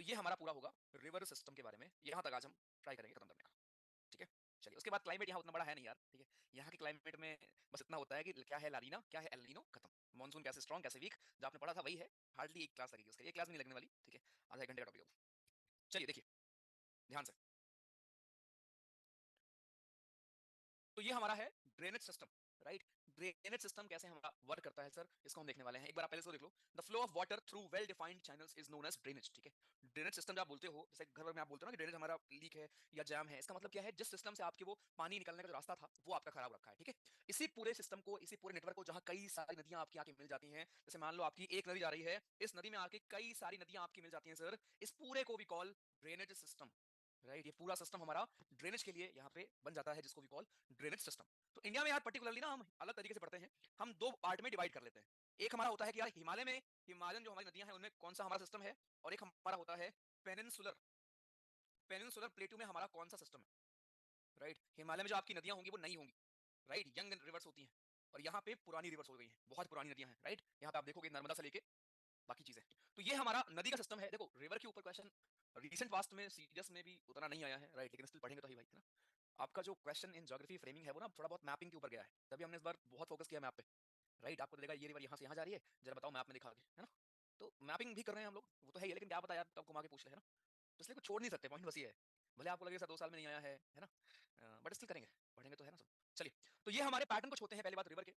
तो ये हमारा पूरा होगा रिवर सिस्टम के बारे में, यहां तक आज हम ट्राई करेंगे खत्म करने का। ठीक है, चलिए उसके बाद क्लाइमेट यहाँ उतना बड़ा है नहीं यार, ठीक है। यहाँ के क्लाइमेट में बस इतना होता है कि क्या है लानीना, क्या है एल नीनो, खत्म। मानसून कैसे स्ट्रॉन्ग कैसे वीक, जो आपने पढ़ा था वही है। हार्डली एक क्लास लगेगी उसका, एक क्लास भी नहीं लगने वाली, ठीक है। आधा एक घंटे का टॉपिक होगा। चलिए देखिए ध्यान से। तो ये हमारा है drainage system, right. Drainage system कैसे हमारा वर्क करता है सर, इसको हम देखने वाले हैं। एक बार आप पहले इसको देख लो। The flow of water through well defined channels is known as drainage, ठीक है। ड्रेनेज सिस्टम जब आप बोलते हो, जैसे घर में आप बोलते हो ना कि ड्रेनेज हमारा लीक है या जैम है, इसका मतलब क्या है, जिस सिस्टम से आपके वो पानी निकलने का जो रास्ता था वो आपका खराब रखा है, ठीक है। इसी पूरे सिस्टम को, इसी पूरे नेटवर्क को, जहां कई सारी नदियां आपकी आके मिल जाती हैं, जैसे मान लो आपकी एक नदी जा रही है, इस नदी में आके कई सारी नदियां आपकी मिल जाती हैं सर, इस पूरे को भी कॉल ड्रेनेज सिस्टम, राइट। ये पूरा सिस्टम हमारा ड्रेनेज के लिए यहाँ पे बन जाता है, जिसको भी कॉल ड्रेनेज सिस्टम। तो इंडिया में यार पर्टिकुलरली ना हम अलग तरीके से पढ़ते हैं, हम दो पार्ट में डिवाइड कर लेते हैं। एक हमारा होता है कि यार हिमालय में, हिमालयन जो हमारी नदियां हैं उनमें कौन सा हमारा सिस्टम है, और एक हमारा होता है पेनिनसुलर, पेनिनसुलर प्लेटू में हमारा कौन सा सिस्टम है, राइट। हिमालय में जो आपकी नदियां होंगी वो नहीं होंगी, राइट, यंग रिवर्स होती हैं, और यहाँ पे पुरानी रिवर्स हो गई हैं, बहुत पुरानी नदियां हैं, राइट। यहाँ पे आप देखोगे नर्मदा से लेके बाकी चीजें। तो ये हमारा नदी का सिस्टम है। देखो रिवर के ऊपर क्वेश्चन रिसेंट पास्ट में सीरियस में भी उतना नहीं आया है, राइट, लेकिन स्टिल पढ़ेंगे तो ही भाई, है ना। आपका जो क्वेश्चन इन ज्योग्राफी फ्रेमिंग है वो ना थोड़ा बहुत मैपिंग के ऊपर गया है, तभी हमने इस बार बहुत फोकस किया मैप पे, राइट। आपको लगेगा ये रिवर यहाँ से यहाँ जा रही है, जरा बताओ मैप में दिखा के, है ना। तो मैपिंग भी कर रहे हैं हम लोग, वो तो है ही, लेकिन क्या पता यार कब घुमा के पूछ ले, है ना। तो इसलिए कुछ छोड़ नहीं सकते, पॉइंट बस ये है। भले आपको लगे सर 2 साल में नहीं आया है ना, बट स्टिल करेंगे, पढ़ेंगे तो है ना सब। चलिए, तो ये हमारे पैटर्न कुछ होते हैं, पहली बात रिवर के,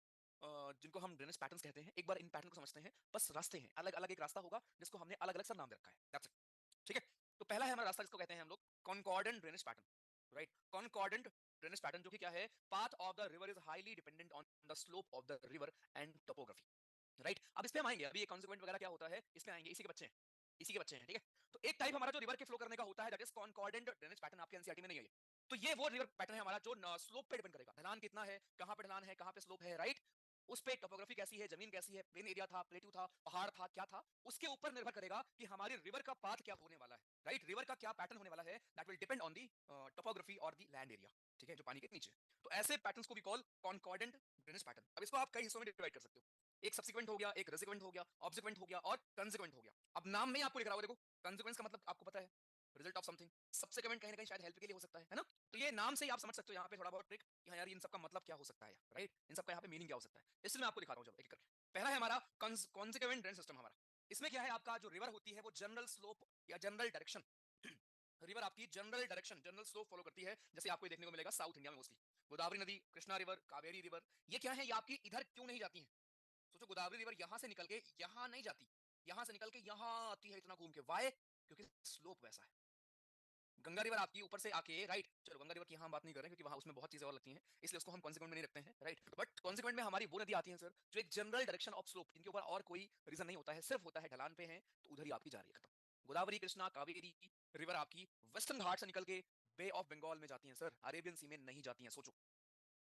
जिनको हम ड्रेनेज पैटर्न्स कहते हैं। एक बार इन पैटर्न को समझते हैं, बस रास्ते हैं अलग अलग, एक रास्ता होगा जिसको हमने अलग अलग सर नाम दे रखा है, दैट्स इट, ठीक है। तो पहला है हमारा रास्ता जिसको कहते हैं हम लोग concordant drainage pattern, right. Concordant drainage pattern जो कि क्या है, path of the river is highly dependent on the slope of the river and topography, right. अब इस पे हम आएंगे, अभी ये कॉन्सिक्वेंट वगैरह क्या होता है इसमें आएंगे, इसी के बच्चे हैं, इसी के बच्चे हैं, ठीक है। तो एक टाइप हमारा जो रिवर के फ्लो करने का होता है that is concordant drainage pattern, आपके एनसीईआरटी में नहीं है। तो ये वो रिवर पैटर्न है हमारा जो स्लोप पे डिपेंड करेगा, ढलान कितना है, कहां पे ढलान है, कहां पे स्लोप है, राइट। उस पे टोपोग्राफी कैसी है, जमीन कैसी है, प्लेन एरिया था, प्लेट्यू था, पहाड़ था, क्या था, उसके ऊपर निर्भर करेगा कि हमारी रिवर का पाथ क्या होने वाला है, राइट। रिवर का क्या पैटर्न होने वाला है, that will depend on the topography और दी लैंड एरिया, ठीक है, जो पानी के नीचे। तो ऐसे पैटर्न्स को भी कॉल कॉन्कॉर्डेंट ड्रेनेज पैटर्न। अब इसको आप कई हिस्सों में डिवाइड कर सकते हो, एक सब्सिक्वेंट हो गया, एक रेसिक्वेंट हो गया, ऑब्सिक्वेंट हो गया, और कंसिक्वेंट हो गया। अब नाम में ही आपको लिख रहा होगा, देखो कंसिक्वेंस का मतलब आपको पता है, रिजल्ट ऑफ समथिंग। सब्सिक्वेंट कहीं ना कहीं शायद हेल्प के लिए हो सकता है ना। तो ये नाम से ही आप समझ सकते हो यहाँ पे थोड़ा बहुत ट्रिक, हाँ यार इन सबका मतलब क्या हो सकता है, राइट, इन सबका यहाँ पे मीनिंग क्या हो सकता है, इसलिए मैं आपको दिखा रहा हूँ जब एक करके। पहला है हमारा कॉन्सिक्वेंट ड्रेन सिस्टम हमारा। इसमें क्या है, आपका जो रिवर होती है वो जनरल स्लोप या जनरल डायरेक्शन, रिवर आपकी general direction, general slope follow करती है, जैसे आपको देखने को मिलेगा साउथ इंडिया में मोस्टली गोदावरी नदी, कृष्णा रिवर, कावेरी रिवर, ये क्या है, ये आपकी इधर क्यों नहीं जाती है। सोचो गोदावरी रिवर यहां से निकल के यहां नहीं जाती, यहां से निकल के यहां आती है इतना घूम के, वाई, क्योंकि स्लोप वैसा है। गंगा रिवर आपकी ऊपर से आके, राइट, चलो गंगा रिवर की हम बात नहीं कर रहे क्योंकि वहां उसमें बहुत चीजें और लगती हैं, इसलिए उसको हम कॉन्सिक्वेंट में नहीं रखते हैं, राइट। बट कॉन्सिक्वेंट में हमारी वो नदी आती है सर जो एक जनरल डायरेक्शन ऑफ स्लोप, इनके ऊपर और कोई रीजन नहीं होता है, सिर्फ होता है ढलान पे है तो उधर ही आपकी जा रही है, खत्म। गोदावरी कृष्णा कावेरी रिवर आपकी वेस्टर्न घाट से निकल के बे ऑफ बंगाल में जाती है सर, अरेबियन सी में नहीं जाती है, सोचो,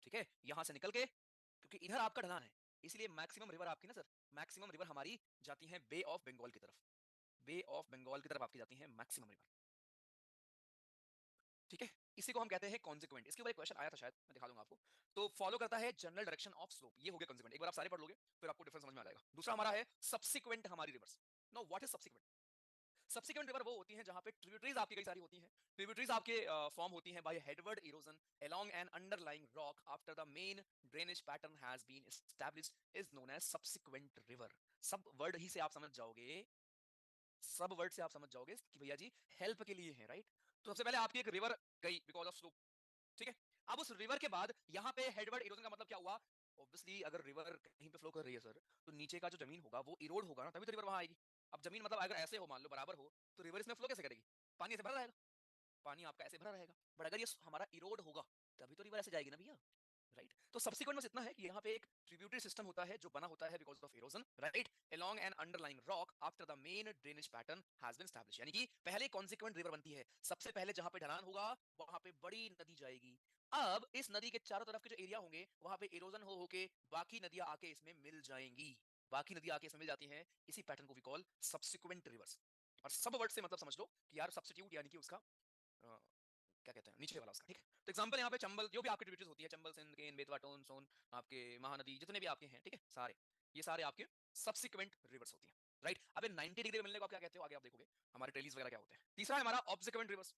ठीक है, यहां से निकल के, क्योंकि इधर आपका ढलान है, इसलिए मैक्सिमम रिवर आपकी ना सर, मैक्सिमम रिवर हमारी जाती है बे ऑफ बंगाल की तरफ, बे ऑफ बंगाल की तरफ आपकी जाती है मैक्सिमम रिवर, ठीक है। इसी को हम कहते हैं कॉन्सिक्वेंट। इसके ऊपर एक क्वेश्चन आया था शायद, मैं दिखा दूंगा आपको। तो फॉलो करता है जनरल डायरेक्शन ऑफ स्लोप, ये हो गया कॉन्सिक्वेंट, एक बार आप सारे पढ़ लोगे फिर आपको डिफरेंस समझ में आ जाएगा। दूसरा हमारा है सब्सिक्वेंट हमारी reverse. Know what is subsequent, subsequent river वो होती हैं जहां पे ट्रिब्यूटरीज आपकी कई सारी होती हैं, ट्रिब्यूटरीज आपके फॉर्म होती हैं by headward erosion along an underlying rock after the main drainage pattern has been established is known as subsequent river. Sub word ही से आप समझ जाओगे, सब वर्ड से आप समझ जाओगे कि भैया जी हेल्प के लिए है, राइट। तो सबसे पहले आपकी एक रिवर गई बिकॉज ऑफ स्लोप, ठीक है। अब उस रिवर के बाद यहाँ पे हेडवर्ड इरोजन का मतलब क्या हुआ, ऑब्वियसली अगर रिवर कहीं पे फ्लो कर रही है सर, तो नीचे का जो जमीन होगा वो इरोड होगा ना, तभी तो रिवर वहां आएगी। अब जमीन मतलब अगर ऐसे हो मान लो बराबर हो, तो रिवर इसमें फ्लो कैसे करेगी, पानी ऐसे भरा रहेगा, पानी आपका ऐसे भरा रहेगा। बट अगर ये हमारा इरोड होगा तभी तो रिवर ऐसे जाएगी ना भैया, राइट। तो सब्सिक्वेंट बस इतना है कि यहाँ पे एक ट्रिब्यूटरी सिस्टम होता है जो बना होता है because of erosion, right, along an underlying rock after the main drainage pattern has been established. यानी कि पहले कॉन्सिक्वेंट रिवर बनती है, सबसे पहले जहां पे ढलान होगा वहां पे बड़ी नदी जाएगी। अब इस नदी के चारों तरफ के जो एरिया होंगे वहां पे इरोजन हो होके बाकी नदियां आके इसमें मिल जाएंगी, बाकी नदियां आके इसमें मिल जाती हैं, इसी पैटर्न को वी कॉल सब्सिक्वेंट रिवर्स। और सब वर्ड से मतलब समझ लो कि यार सब्स्टिट्यूट यानी कि उसका क्या कहते हैं नीचे वाला उसका, ठीक है। तो एग्जांपल यहाँ पे चंबल, जो भी आपकी ट्रिब्यूटरीज होती है, चंबल, सिंध, केन, बेतवा, टोन, सोन, आपके महानदी, जितने भी आपके हैं, ठीक है, सारे, ये सारे आपके सब्सिक्वेंट रिवर्स होती हैं, राइट। अब 90 डिग्री मिलने को आप क्या कहते हो, आगे आप देखोगे। हमारे ट्रेलीज वगैरह क्या होते हैं। तीसरा है हमारा ऑब्सिक्वेंट रिवर्स।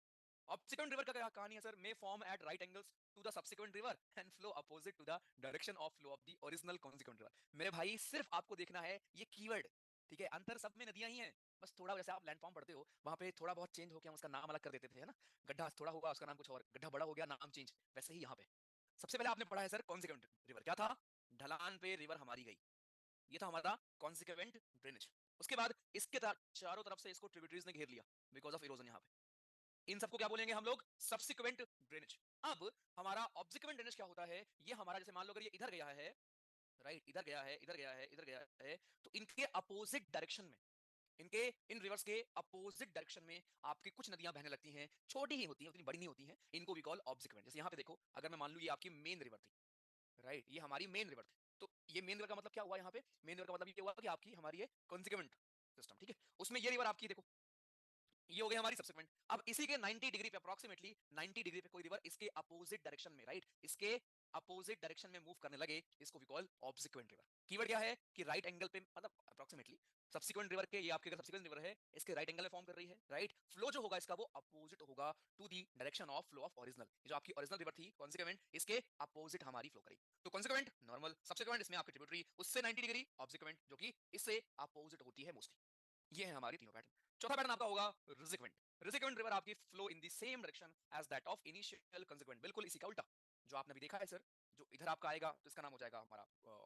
ऑब्सिक्वेंट रिवर का क्या कहानी है sir, may form at right angles to the subsequent river and flow opposite to the direction of flow of the original consequent river. मेरे भाई सिर्फ आपको देखना है ये कीवर्ड, ठीक है, अंतर सब में नदियां ही हैं, बस थोड़ा जैसे आप लैंडफॉर्म पढ़ते हो वहां पे थोड़ा बहुत चेंज हो गया, उसका नाम अलग कर देते थे, है ना, गड्ढा थोड़ा हुआ उसका नाम कुछ और, गड्ढा बड़ा हो गया नाम चेंज, वैसे ही यहाँ पे सबसे पहले आपने पढ़ा है सर कॉन्सिक्वेंट रिवर क्या था, ढलान पे रिवर हमारी गई, ये था हमारा कॉन्सिक्वेंट ड्रेनेज। उसके बाद इसके चारों तरफ से इसको ट्रिब्यूटरीज ने घेर लिया बिकॉज ऑफ इरोजन, यहाँ पे इन सबको क्या बोलेंगे हम लोग, सब्सिक्वेंट ड्रेनेज। अब हमारा ऑब्सिक्वेंट ड्रेनेज क्या होता है, ये हमारा जैसे मान लो अगर ये इधर गया है, राइट, इधर गया है, इधर गया है, इधर गया है, तो इनके अपोजिट डायरेक्शन में, इनके इन रिवर्स के अपोजिट डायरेक्शन में आपकी कुछ नदियां बहने लगती हैं, छोटी ही होती हैं, उतनी बड़ी नहीं होती हैं, इनको वी कॉल ऑब्सिक्वेंट। जैसे यहाँ पे देखो, अगर मैं मान लूं ये आपकी मेन रिवर थी, राइट, ये हमारी मेन रिवर थी, तो ये मेन रिवर का मतलब क्या हुआ, यहाँ पे मेन रिवर का मतलब ये हुआ कि आपकी हमारी ये कॉन्सिक्वेंट सिस्टम, ठीक है, उसमें ये रिवर आपकी देखो, ये हो गई हमारी सब्सिक्वेंट। अब इसी के 90 डिग्री पे, अप्रोक्सीमेटली 90 डिग्री पे कोई रिवर इसके अपोजिट डायरेक्शन में, राइट, इसके अपोजिट डायरेक्शन में मूव करने लगे, इसको we call obsequent river. Keyword क्या है कि राइट एंगल पे, मतलब अप्रोक्सीमेटली सब्सिक्वेंट रिवर के, ये आपके अगर सब्सिक्वेंट रिवर है इसके राइट एंगल में फॉर्म कर रही है, राइट, फ्लो जो होगा इसका वो अपोजिट होगा to the direction of flow of original. ये जो आपकी ओरिजिनल रिवर थी कॉन्सिक्वेंट, इसके अपोजिट हमारी फ्लो करेगी, तो कॉन्सिक्वेंट नॉर्मल, सब्सिक्वेंट इसमें आपकी ट्रिब्यूटरी उससे 90 डिग्री, ऑब्सिक्वेंट जो कि इससे अपोजिट होती है मोस्टली। ये है हमारी तीनों पैटर्न। चौथा पैटर्न आपका होगा रिसिक्वेंट। रिसिक्वेंट रिवर आपकी flow in the same direction as that of initial consequent, बिल्कुल इसी का उल्टा, जो आपने भी देखा है सर, जो इधर आपका आएगा तो इसका नाम हो जाएगा हमारा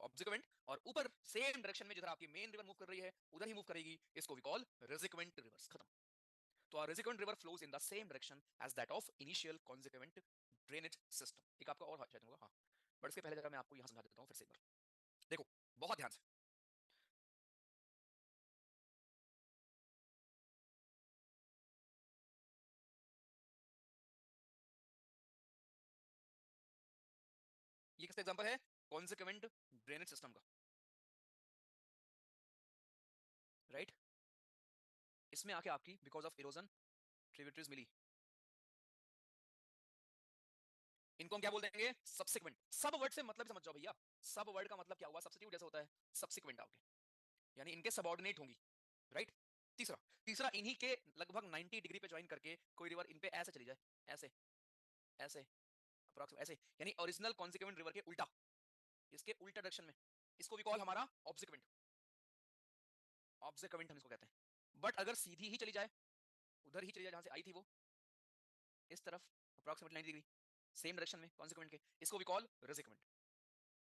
ऑब्सिक्वेंट, और ऊपर सेम डायरेक्शन में जिधर आपकी मेन रिवर मूव कर रही है उधर ही मूव करेगी, इसको वी कॉल रिसिक्वेंट रिवर्स, खत्म। तो resequent river flows in the same direction as that of initial consequent drainage system. एक आपका और शायद होगा, हाँ, बट इसके पहले जरा मैं आपको यहां समझा देता हूं फिर से एक बार, देखो बहुत ध्यान से, ये किसका एग्जांपल है, कॉन्सिक्वेंट ड्रेनेज सिस्टम का, राइट, इसमें आके आपकी बिकॉज ऑफ इरोजन ट्रिब्यूटरीज मिली, इनको हम क्या बोल देंगे, सब्सिक्वेंट। सब वर्ड से मतलब समझ जाओ भैया, सब वर्ड का मतलब क्या हुआ, सब्स्टिट्यूट जैसा होता है, सब्सिक्वेंट आपके, यानी इनके सबऑर्डिनेट होंगी, राइट। तीसरा, तीसरा इन्हीं के लगभग 90 डिग्री पे ज्वाइन करके कोई रिवर इन पे ऐसे चली जाए, ऐसे, ऐसे, अप्रोक्सीमेट ऐसे, यानी ओरिजिनल कॉन्सिक्वेंट रिवर के उल्टा, इसके उल्टा डायरेक्शन में, इसको भी कॉल हमारा ऑब्सिक्वेंट, ऑब्सिक्वेंट हम इसको कहते हैं। बट अगर सीधी ही चली जाए, उधर ही चली जाए जहां से आई थी वो, इस तरफ अप्रोक्सीमेट 90 डिग्री सेम डायरेक्शन में कॉन्सिक्वेंट के, इसको भी कॉल रिसिक्वेंट।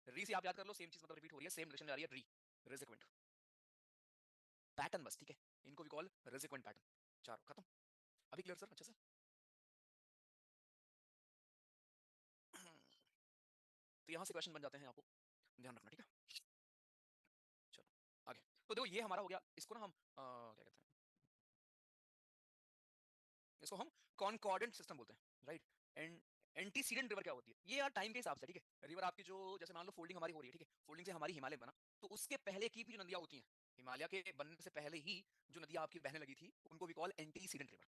री से आप याद कर लो, सेम चीज मतलब रिपीट हो रही है, सेम डायरेक्शन में आ रही है, री, रिसिक्वेंट पैटर्न बस, ठीक है, इनको भी कॉल रिसिक्वेंट पैटर्न। चारों खत्म, अभी क्लियर सर अच्छे से। तो यहां से क्वेश्चन बन जाते हैं, आपको ध्यान रखना, ठीक है। चलो आगे, तो देखो ये हमारा हो गया, इसको ना हम क्या कहते हैं, इसको हम कॉन्कॉर्डेंट सिस्टम बोलते हैं, राइट। एंड एंटीसीडेंट रिवर क्या होती है, ये यार टाइम के हिसाब से, ठीक है, रिवर आपकी जो जैसे मान लो फोल्डिंग हमारी हो रही है, ठीक है, फोल्डिंग से हमारी हिमालय बना, तो उसके पहले की भी जो नदियां होती हैं, हिमालय के बनने से पहले ही जो नदियां आपकी बहने लगी थी, उनको भी कॉल एंटीसीडेंट रिवर,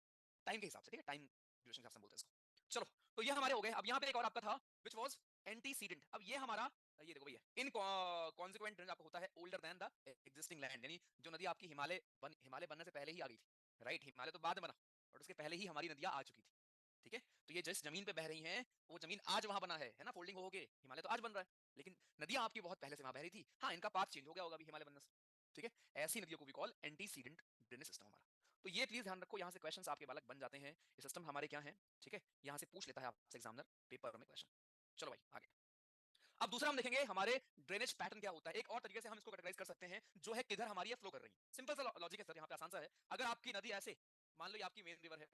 टाइम के हिसाब से, ठीक है, टाइम ड्यूरेशन के हिसाब से बोलते हैं इसको। चलो, तो ये हमारे हो गए। अब यहाँ पे एक और आपका था विच वॉज एंटीसीडेंट। अब ये हमारा, ये देखो भैया, इन कॉन्सिक्वेंट आपका होता है older than the existing land, यानी जो नदी आपकी हिमालय बनने से पहले ही आ गई थी, राइट, हिमालय तो बाद में बना, और उसके पहले ही हमारी नदियां आ चुकी थी, ठीक है। तो ये जिस जमीन पे बह रही हैं, वो जमीन आज वहां बना है ना, फोल्डिंग हो गए, हिमालय तो आज बन रहा है, लेकिन नदियां आपकी बहुत पहले से वहां बह रही थी, हाँ, इनका पाथ चेंज हो गया होगा अभी हिमालय बनने से, ठीक है। ऐसी नदियों को भी कॉल एंटीसीडेंट ड्रेनेज सिस्टम हमारा। तो ये प्लीज ध्यान रखो, यहाँ से क्वेश्चंस आपके बालक बन जाते हैं, ये सिस्टम हमारे क्या है, ठीक है, यहाँ से पूछ लेता है आपसे एग्जामिनर पेपर में क्वेश्चन। चलो भाई आगे, अब दूसरा हम देखेंगे हमारे ड्रेनेज पैटर्न क्या होता है, एक और तरीके से हम इसको कैटेगराइज कर सकते हैं, जो है किधर हमारी फ्लो कर रही है। सिंपल सा लॉजिक है सर, यहाँ पे आसान सा है। अगर आपकी नदी ऐसे, मान लो ये आपकी मेन रिवर है,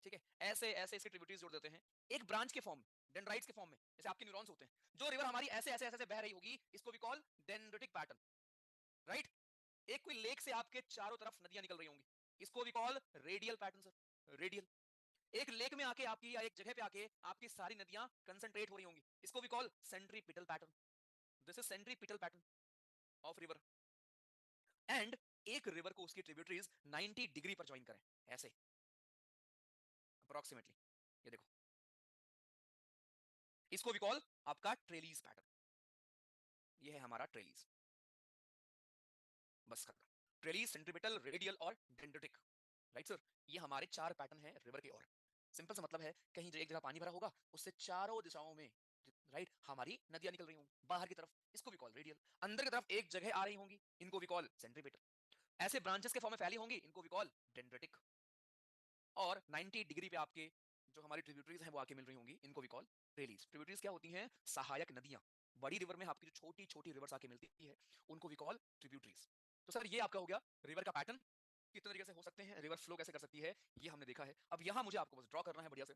ठीक है, ऐसे ऐसे इसके ट्रिब्यूटरीज जोड़ देते हैं एक ब्रांच के फॉर्म में, डेंड्राइट्स के फॉर्म में, जैसे आपके न्यूरॉन्स होते हैं, जो रिवर हमारी ऐसे ऐसे ऐसे ऐसे बह रही होगी, इसको भी कॉल डेंड्रिटिक पैटर्न, राइट। एक कोई लेक से आपके चारों तरफ नदियां निकल रही होंगी, इसको भी call radial pattern sir, radial. एक लेक में आके आपकी, या एक जगह पे आके आपकी सारी नदियां कंसंट्रेट हो रही होंगी, इसको भी call centripetal pattern, this is centripetal pattern of river. And एक रिवर को उसकी ट्रिब्यूटरीज 90 डिग्री पर ज्वाइन करें, ऐसे अप्रोक्सीमेटली, ये देखो, इसको भी कॉल आपका ट्रेलीज पैटर्न, ये है हमारा ट्रेलीज, बस खत्म। ट्रेली, सेंट्रीपिटल, रेडियल और डेंड्रिटिक। राइट सर, ये हमारे 4 पैटर्न है रिवर के। और सिंपल सा मतलब है, कहीं जो एक जगह पानी भरा होगा उससे चारों दिशाओं में राइट हमारी नदियां निकल रही होंगी बाहर की तरफ, इसको भी कॉल रेडियल। अंदर की तरफ एक जगह आ रही होंगी, इनको भी कॉल सेंट्रीपिटल। ऐसे ब्रांचेस के फॉर्म में फैली होंगी, इनको भी कॉल डेंड्रिटिक। और 90 डिग्री पे आपके जो हमारी ट्रिब्यूटरीज हैं वो आके मिल रही होंगी, इनको भी कॉल रेलीज। ट्रिब्यूटरीज क्या होती हैं? सहायक नदियां। बड़ी रिवर में आपकी जो छोटी छोटी रिवर्स आके मिलती है उनको भी कॉल ट्रिब्यूटरीज। तो सर ये आपका हो गया रिवर का पैटर्न, कितने तरीके से हो सकते हैं, रिवर फ्लो कैसे कर सकती है, ये हमने देखा है। अब यहाँ मुझे आपको बस ड्रॉ करना है बढ़िया से,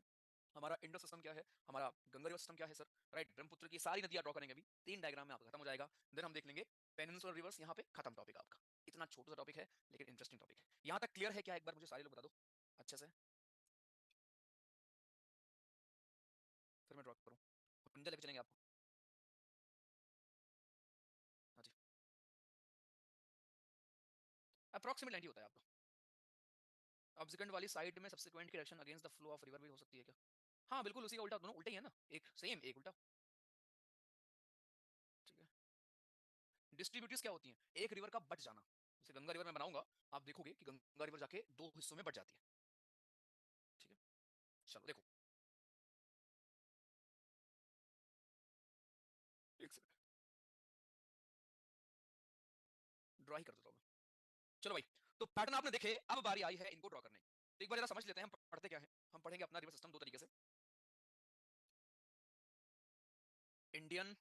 हमारा इंडस सिस्टम क्या है, हमारा गंगा रिवर सिस्टम क्या है सर, राइट। ब्रह्मपुत्र की सारी नदियां ड्रॉ करेंगे अभी 3 डायग्राम में, आपका खत्म हो जाएगा। देन हम देख लेंगे पेनिनसुलर रिवर्स, यहाँ पे खत्म टॉपिक आपका। इतना छोटा सा टॉपिक है लेकिन इंटरेस्टिंग टॉपिक है। यहाँ तक क्लियर है क्या? एक बार मुझे सारे लोग बता दो अच्छे से, फिर मैं ड्रॉ करूँ। पंजा लेके चलेंगे आपको। हाँ जी, अप्रॉक्सीमेट 90 होता है आपका। ऑब्सिक्वेंट वाली साइड में सब्सिक्वेंट की direction against the flow of river भी हो सकती है क्या? हाँ बिल्कुल, उसी का उल्टा, दोनों उल्टे ही है ना, एक सेम एक उल्टा। ठीक है। डिस्ट्रीब्यूटरीज क्या होती हैं? एक रिवर का बट जाना। जैसे गंगा रिवर में बनाऊंगा, आप देखोगे कि गंगा रिवर जाके 2 हिस्सों में बट जाती है। ठीक है, चलो देखो, एक सेकंड ड्रॉ ही कर देता हूँ मैं। चलो भाई, तो पैटर्न आपने देखे, अब बारी आई है इनको ड्रॉ करने की। तो एक बार जरा समझ लेते हैं हम पढ़ते क्या है। हम पढ़ेंगे अपना रिवर सिस्टम 2 तरीके से, इंडियन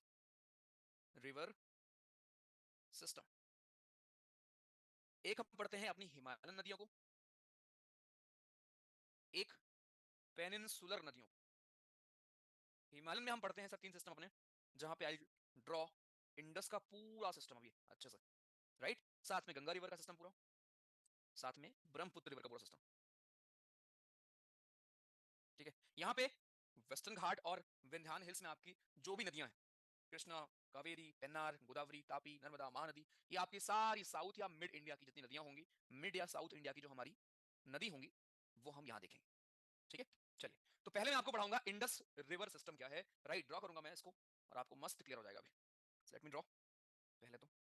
रिवर सिस्टम। एक हम पढ़ते हैं अपनी हिमालयन नदियों को, एक पेनिनसुलर नदियों को। हिमालयन में हम पढ़ते हैं सर 3 सिस्टम अपने, जहां पे आई ड्रॉ इंडस का पूरा सिस्टम अभी अच्छे से, राइट। साथ में गंगा रिवर का सिस्टम पूरा, साथ में ब्रह्मपुत्र रिवर का पूरा सिस्टम। ठीक है, यहाँ पे वेस्टर्न घाट और विंध्यान हिल्स में आपकी जो भी नदियां हैं, कृष्णा, कावेरी, पेन्नार, गोदावरी, तापी, नर्मदा, महानदी, ये आपकी सारी साउथ या मिड इंडिया की जितनी नदियां होंगी, मिड या साउथ इंडिया की जो हमारी नदी होंगी, वो हम यहाँ देखेंगे। ठीक है, चलिए। तो पहले मैं आपको पढ़ाऊंगा इंडस रिवर सिस्टम क्या है, राइट। ड्रॉ करूंगा मैं इसको और आपको मस्त क्लियर हो जाएगा अभी। लेट मी ड्रॉ पहले तो।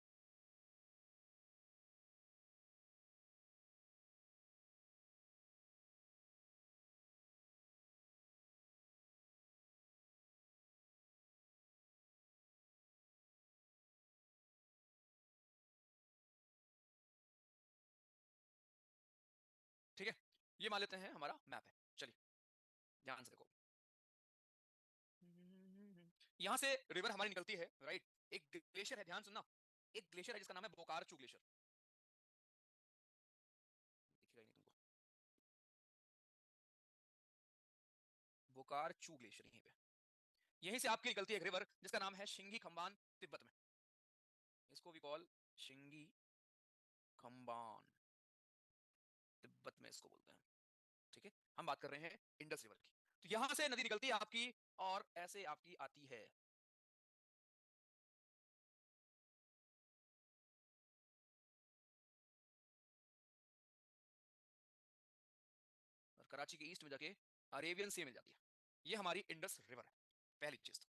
ठीक है, ये मान लेते हैं हमारा मैप है। चलिए ध्यान से देखो, यहां से रिवर हमारी निकलती है, राइट। एक ग्लेशियर है, ध्यान सुनना, एक ग्लेशियर है जिसका नाम है बोकारचू ग्लेशियर। दिखेगा ही नहीं तुमको, बोकारचू ग्लेशियर यहीं पे। यहीं से आपकी निकलती है एक रिवर जिसका नाम है शिंगी खंबान, तिब्बत में। इसको भी कॉल शिंगी खंबान, तिब्बत में इसको बोलते हैं। ठीक है, हम बात कर रहे हैं इंडस रिवर की। तो यहां से नदी निकलती है आपकी और ऐसे आपकी आती है। और कराची के ईस्ट में जाके अरेबियन सी मिल जाती है। ये हमारी इंडस रिवर है, पहली चीज तो,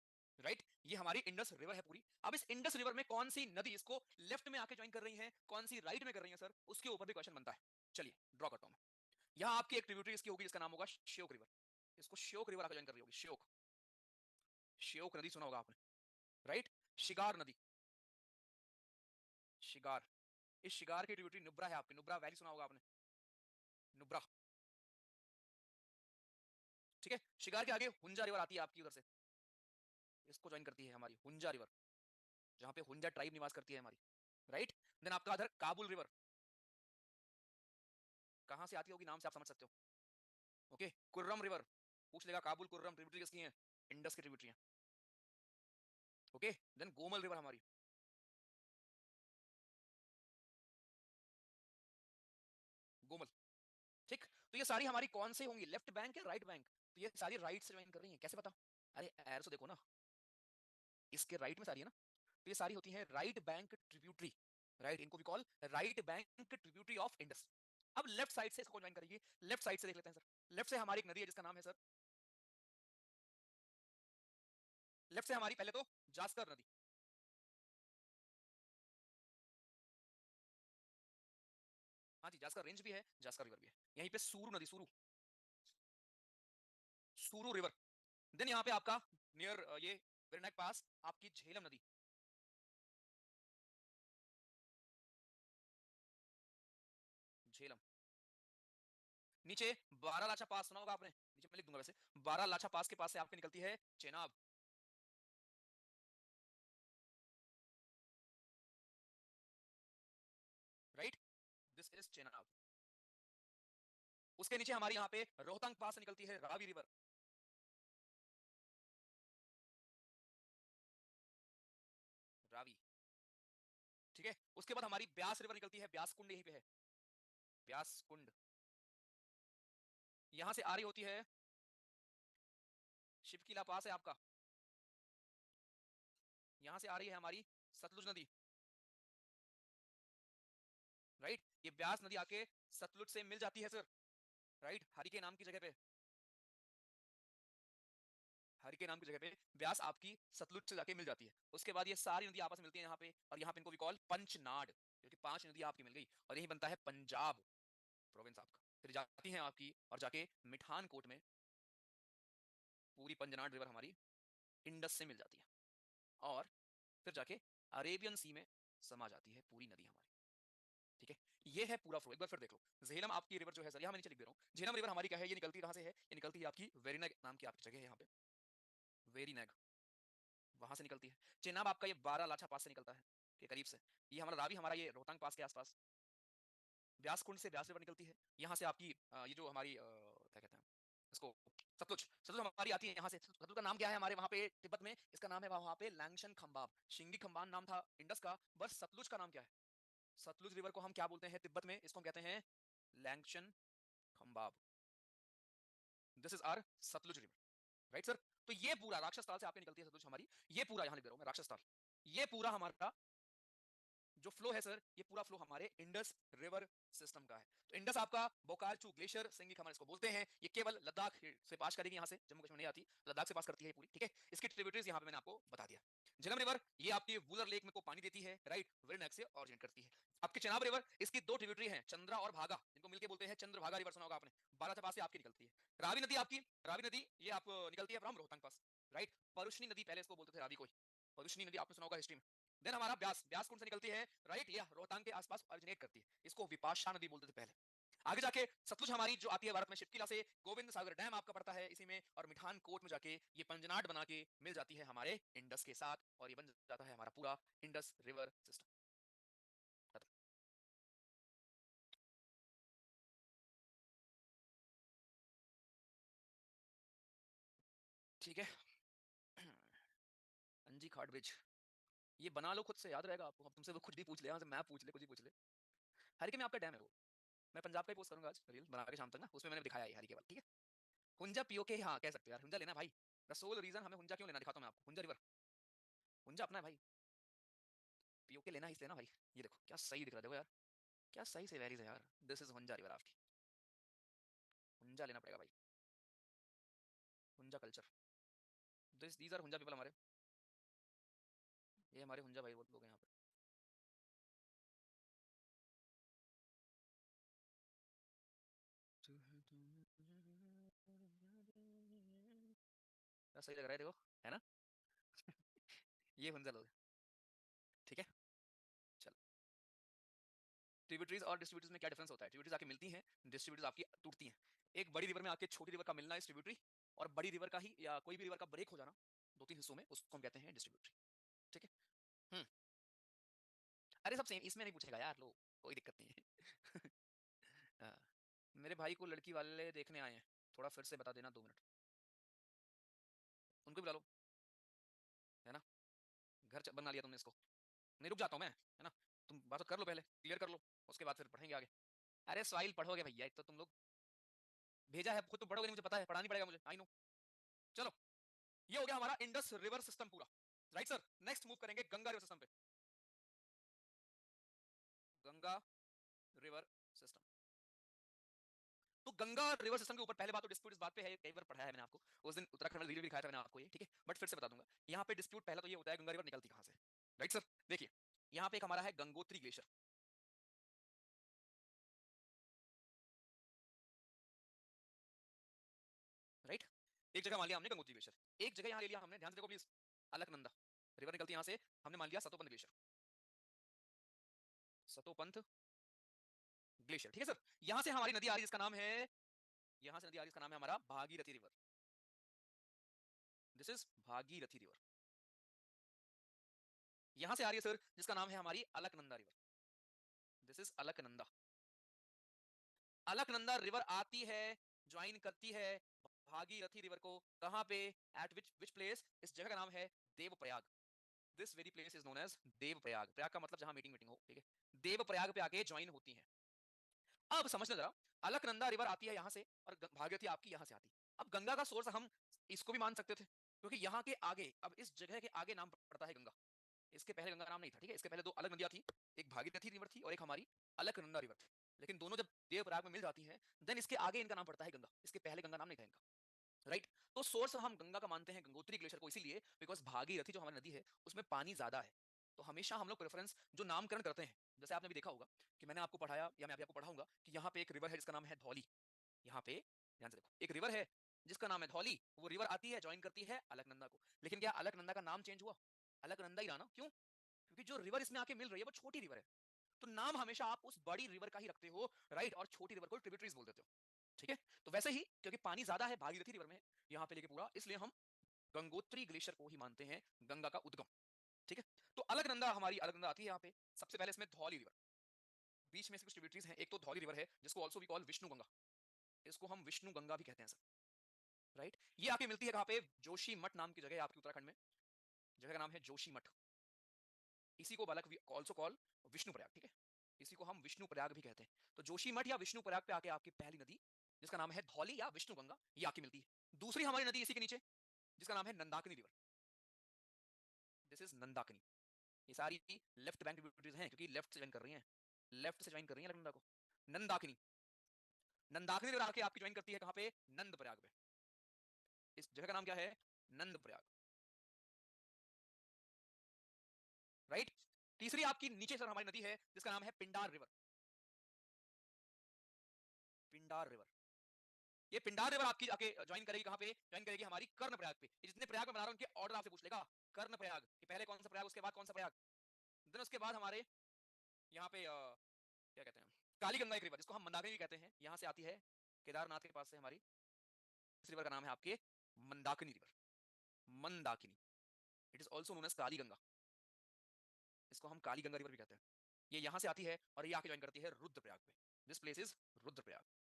राइट। ये हमारी इंडस रिवर है पूरी। अब इस इंडस रिवर में कौन सी नदी इसको लेफ्ट में आके ज्वाइन कर रही है, कौन सी राइट में कर रही है सर, उसके ऊपर भी क्वेश्चन बनता है। चलिए ड्रॉ करता हूं मैं। यहाँ आपकी एक ट्रिब्यूटरी इसकी होगी जिसका नाम होगा श्योक रिवर। इसको श्योक रिवर आकर ज्वाइन कर रही होगी, श्योक। श्योक नदी सुना होगा आपने, राइट। शिगार नदी, शिगार। इस शिगार की ट्रिब्यूटरी नुब्रा है आपकी, नुब्रा वैली सुना होगा आपने, नुब्रा। ठीक है, शिगार के आगे हुंजा रिवर आती है आपकी उधर से, इसको ज्वाइन करती है हमारी हुंजा रिवर, जहां पे हुंजा ट्राइब निवास करती है हमारी, राइट। देन आपका अधर काबुल रिवर, कहां से आती होगी नाम से आप समझ सकते हो। ओके, कुर्रम रिवर, पूछ लेगा काबुल कुर्रम ट्रिब्यूटरी किसकी है, इंडस की ट्रिब्यूटरी है। ओके, देन गोमल रिवर हमारी, गोमल। ठीक, तो ये सारी हमारी कौन से होंगी, लेफ्ट बैंक या राइट बैंक? तो ये सारी राइट से ज्वाइन कर रही है, कैसे पता? अरे एरो देखो ना, इसके राइट में सारी है ना, तो ये सारी होती है राइट बैंक ट्रिब्यूटरी, राइट। इनको भी call right bank tributary of Indus. अब लेफ्ट साइड से इसको ज्वाइन करेगी, लेफ्ट साइड से देख लेते हैं सर। लेफ्ट से हमारी एक नदी है जिसका नाम है सर, लेफ्ट से हमारी पहले तो जास्कर नदी, हाँ जी, जास्कर रेंज भी है, जास्कर रिवर भी है। यहीं पे सूरू नदी, सूरू रिवर। देन यहाँ पे आपका नियर ये वेरिनाग पास आपकी झेलम नदी। झेलम। नीचे बारालाचा पास सुना होगा आपने, नीचे मैं लिख दूंगा वैसे। बारालाचा पास के पास से आपकी निकलती है Chenab. Right, this is Chenab. उसके नीचे हमारी यहाँ पे रोहतांग पास से निकलती है रावी रिवर। रावी। ठीक है, उसके बाद हमारी ब्यास रिवर निकलती है, ब्यास कुंड यहीं पे है। ब्यास कुंड यहां से आ रही होती है, शिवकीला पास है आपका। यहां से आ रही है हमारी सतलुज नदी। राइट, ये ब्यास नदी आके सतलुज से मिल जाती है सर। राइट, हरि के नाम की जगह पे, हरि के नाम की जगह पे ब्यास आपकी सतलुज से जाके मिल जाती है। उसके बाद ये सारी नदी आपस में मिलती है यहाँ पे, और यहाँ पे इनको भी कॉल पंचनाड, क्योंकि पांच नदी आपकी मिल गई और यही बनता है पंजाब प्रोविंस आपका। फिर जाती हैं आपकी और जाके मिठान कोट में पूरी पंजनाड रिवर हमारी इंडस से मिल जाती है, और फिर जाके अरेबियन सी में समा जाती है पूरी नदी हमारी। ठीक है, ये है पूरा फ्लो। एक बार फिर देख लो, झेलम आपकी रिवर जो है सर, यहाँ मैं नीचे लिख दे रहा हूँ। झेलम रिवर हमारी क्या है, ये निकलती कहाँ से है, ये निकलती है आपकी वेरीनग नाम की आपकी जगह है यहाँ पे, वेरीनग, वहां से निकलती है। चेनाब आपका ये बारह लाछा पास से निकलता है के करीब से। ये हमारा रावी हमारा ये रोहतांग पास के आसपास। ब्यास कुंड से ब्यास रिवर निकलती है, यहाँ से आपकी ये जो हमारी क्या कहते हैं इसको, सतलुज। सतलुज हमारी आती है यहाँ से। सतलुज का नाम क्या है हमारे वहाँ पे तिब्बत में, इसका नाम है वहाँ पे लैंगशन खंबाब। शिंगी खंबान नाम था इंडस का, बस सतलुज का नाम क्या है, सतलुज रिवर को हम क्या बोलते हैं तिब्बत में, इसको हम कहते हैं Langchen Khambab. This is our Sutlej river. Right sir. तो ये पूरा राक्षस ताल से आपके निकलती है सतलुज हमारी, ये पूरा यहाँ लिख दे रहा हूँ मैं, राक्षस ताल। ये पूरा हमारा जो फ्लो है सर, ये पूरा फ्लो हमारे इंडस रिवर सिस्टम का है। तो इंडस आपका बोकालचू ग्लेशियर सिंगिक हम इसको बोलते हैं। ये केवल लद्दाख से पास करेगी, यहाँ से जम्मू कश्मीर नहीं आती, लद्दाख से पास करती है पूरी। ठीक है, इसकी ट्रिब्यूटरीज यहाँ पे मैंने आपको बता दिया। झेलम रिवर ये आपकी वुलर लेक में को पानी देती है, राइट, वेरिनेक से ऑरिजिनेट करती है। आपकी चेनाब रिवर, इसकी दो ट्रिब्यूटरी हैं, चंद्रा और भागा, जिनको मिलकर बोलते हैं चंद्रभागा रिवर, सुना होगा आपने, बाराचा पास से आपकी निकलती है। रावी नदी आपकी, रावी नदी ये आप निकलती है from Rohtang pass. Right, Parushni नदी पहले इसको बोलते थे रावी को ही, परुष्णी नदी आपने सुना होगा हिस्ट्री में। देन हमारा ब्यास, ब्यास कुंड से निकलती है, राइट, या रोहतांग के आसपास ओरिजिनेट करती है, इसको विपाशा नदी बोलते थे पहले। आगे जाके सतलुज हमारी जो आती है भारत में शिवकिला से, गोविंद सागर डैम आपका पड़ता है इसी में, और मिठान कोट में जाके ये पंजनाट बना के मिल जाती है हमारे इंडस के साथ, और ये बन जाता है हमारा पूरा इंडस रिवर सिस्टम। ठीक है। अंजी घाट ब्रिज, ये बना लो खुद से, याद रहेगा आपको। अब तुमसे वो कुछ भी पूछ ले, यहाँ से मैं पूछ ले, कुछ ही पूछ ले। हरिके में आपका डैम है वो, मैं पंजाब का ही पोस्ट करूंगा आज रील बना के शाम तक ना, उसमें मैंने दिखाया है हरिके वाला। ठीक है, हुंजा पियो के, हाँ कह सकते हो यार, हुंजा लेना भाई। द सोल रीजन हमें हुंजा क्यों लेना, दिखाता हूं मैं आपको। हुंजा रिवर, हुंजा अपना है भाई, पियो के लेना ही लेना भाई। ये देखो क्या सही दिख रहा है, देखो यार क्या सही से वेरीज है यार। दिस इज हुंजा रिवर आपकी, हुंजा लेना पड़ेगा भाई, Hunza culture. This these are Hunza people हमारे, ये हमारे हुंजा भाई लोग हैं यहाँ पे। क्या सही लग रहा है देखो, है ना। ये हुंजा लोग हैं। ठीक है, चलो। ट्रिब्यूटरीज और डिस्ट्रीब्यूटरीज में क्या डिफरेंस होता है, ट्रिब्यूटरीज आके मिलती हैं, डिस्ट्रीब्यूटरीज आपकी टूटती हैं। एक बड़ी रिवर में आके छोटी रिवर का मिलना इस ट्रिब्यूटरी, और बड़ी रिवर का ही या कोई भी रिवर का ब्रेक हो जाना दो तीन हिस्सों में, उसको हम कहते हैं डिस्ट्रीब्यूटरी। ठीक है। हम्म। अरे सब सेम, इसमें नहीं पूछेगा यार, लो कोई दिक्कत नहीं है। हाँ। मेरे भाई को लड़की वाले देखने आए हैं, थोड़ा फिर से बता देना, 2 मिनट। उनको भी बुला लो, है ना। बना लिया तुमने इसको, नहीं रुक जाता हूँ मैं, है ना। तुम बात कर लो, पहले क्लियर कर लो, उसके बाद फिर पढ़ेंगे आगे। अरे स्वाइल पढ़ोगे भैया, तो तुम लोग भेजा है, खुद तो पढ़ोगे नहीं, मुझे पता है, पढ़ानी पड़ेगा मुझे, आई नो। चलो, ये हो गया हमारा इंडस रिवर सिस्टम पूरा। राइट सर, नेक्स्ट मूव करेंगे गंगा रिवर सिस्टम पे। गंगा रिवर सिस्टम, तो गंगा रिवर सिस्टम के ऊपर पहले बात तो डिस्प्यूट इस बात पे है, कई बार पढ़ाया है मैंने आपको, उस दिन उत्तराखंड में वीडियो भी दिखाया था मैंने आपको ये। ठीक है, बट फिर से बता दूंगा। यहाँ पे डिस्प्यूट पहला तो ये होता है गंगा रिवर निकलती कहाँ से। राइट सर, देखिए यहाँ पे एक हमारा है गंगोत्री ग्लेशियर। एक जगह मान लिया हमने गंगोत्री ग्लेशियर, एक जगह यहाँ ले लिया हमने, ध्यान से देखो प्लीज, अलकनंदा रिवर निकलती है यहाँ से, हमने मान लिया सतोपंथ ग्लेशियर, सतोपंथ ग्लेशियर, ठीक है सर। यहां से हमारी नदी आ रही है जिसका नाम है, यहां से नदी आ रही है जिसका नाम है हमारा Bhagirathi river, this is Bhagirathi river. यहां से आ रही है सर जिसका नाम है हमारी Alaknanda river, this is Alaknanda. Alaknanda river आती है, ज्वाइन करती है भागीरथी रिवर को, कहां पे, एट विच प्लेस, इस जगह का नाम है Devprayag, this very place is known as Devprayag, Prayag का मतलब जहां मीटिंग मीटिंग हो, ठीक है, देवप्रयाग पे आके ज्वाइन होती हैं। अब समझना जरा, अलकनंदा रिवर आती है यहां से और भागीरथी आपकी यहां से आती है। अब गंगा का सोर्स हम इसको भी मान सकते थे, क्योंकि यहाँ के आगे, अब इस जगह के आगे नाम पड़ता है गंगा, इसके पहले गंगा नाम नहीं था, ठीक है, इसके पहले दो अलग नदियां थी, एक भागीरथी रिवर थी और एक हमारी अलकनंदा रिवर थी, लेकिन दोनों जब देवप्रयाग में मिल जाती हैं, देन इसके आगे इनका नाम पड़ता है गंगा, इसके पहले गंगा नाम नहीं था इनका, राइट। तो सोर्स हम गंगा का मानते हैं गंगोत्री ग्लेशियर को, इसीलिए बिकॉज भागीरथी जो हमारी नदी है उसमें पानी ज्यादा है, तो हमेशा हम लोग प्रेफरेंस जो नामकरण करते हैं, जैसे आपने भी देखा होगा कि मैंने आपको पढ़ाया या मैं अभी आपको पढ़ाऊंगा कि यहाँ पे एक रिवर है जिसका नाम है धौली, यहाँ पे ध्यान से देखो एक रिवर है जिसका नाम है धौली, वो रिवर आती है ज्वाइन करती है अलकनंदा को, लेकिन क्या अलकनंदा का नाम चेंज हुआ, अलकनंदा ही रहा ना, क्यों, क्योंकि जो रिवर इसमें आके मिल रही है वो छोटी रिवर है, तो नाम हमेशा आप उस बड़ी रिवर का ही रखते हो, राइट, और छोटी रिवर को ट्रिब्यूटरीज बोल देते हो, ठीक है। तो वैसे ही क्योंकि पानी ज्यादा है भागीरथी रिवर में यहाँ पे लेके पूरा, इसलिए हम गंगोत्री ग्लेशियर को ही मानते हैं गंगा का उद्गम, ठीक है। तो अलकनंदा, हमारी अलकनंदा आती है यहाँ पे, सबसे पहले इसमें धौली रिवर, बीच में से कुछ ट्रिब्यूटरीज हैं, एक तो धौली रिवर है जिसको also we call Vishnu Ganga, इसको हम विष्णु गंगा भी कहते हैं सर, राइट। ये आके मिलती है कहाँ पे, जोशी मठ नाम की जगह है आपकी उत्तराखंड में, जगह का नाम है जोशी मठ, इसी को बालक ऑल्सो कॉल विष्णु प्रयाग, ठीक है, इसी को हम विष्णु प्रयाग भी कहते हैं। तो जोशी मठ या विष्णु प्रयाग पे आके आपकी पहली नदी जिसका नाम है धौली या विष्णु गंगा, ये आके मिलती है। दूसरी हमारी नदी इसी के नीचे जिसका नाम है Nandakini river, this is Nandakini, ये सारी लेफ्ट बैंक ट्रिब्यूटरीज हैं क्योंकि लेफ्ट से ज्वाइन कर रही हैं, लेफ्ट से ज्वाइन कर रही हैं नंदा को, नंदाकिनी, नंदाकिनी रिवर आके आपकी ज्वाइन करती है कहां पे, नंद प्रयाग पे, इस जगह का नाम क्या है, नंद प्रयाग, राइट। तीसरी आपकी नीचे सर हमारी नदी है जिसका नाम है पिंडार रिवर, पिंडार रिवर, ये पिंडार रिवर आपकी आके ज्वाइन करेगी कहां पे, ज्वाइन करेगी हमारी कर्ण प्रयाग पे, ये जितने प्रयाग में बना रहा हूं उनके ऑर्डर आपसे पूछ लेगा, कर्ण प्रयाग ये पहले कौन सा प्रयाग, उसके बाद कौन सा प्रयाग, देन उसके बाद हमारे यहाँ पे क्या कहते हैं, काली गंगा एक रिवर जिसको हम मंदाकिनी कहते हैं, यहाँ से आती है केदारनाथ के पास से हमारी, इस रिवर का नाम है आपके Mandakini river, Mandakini, it is also known as Kali Ganga, इसको हम काली गंगा रिवर भी कहते हैं। ये यहाँ से आती है और ये आके ज्वाइन करती है रुद्रप्रयाग पे, this place is Rudraprayag.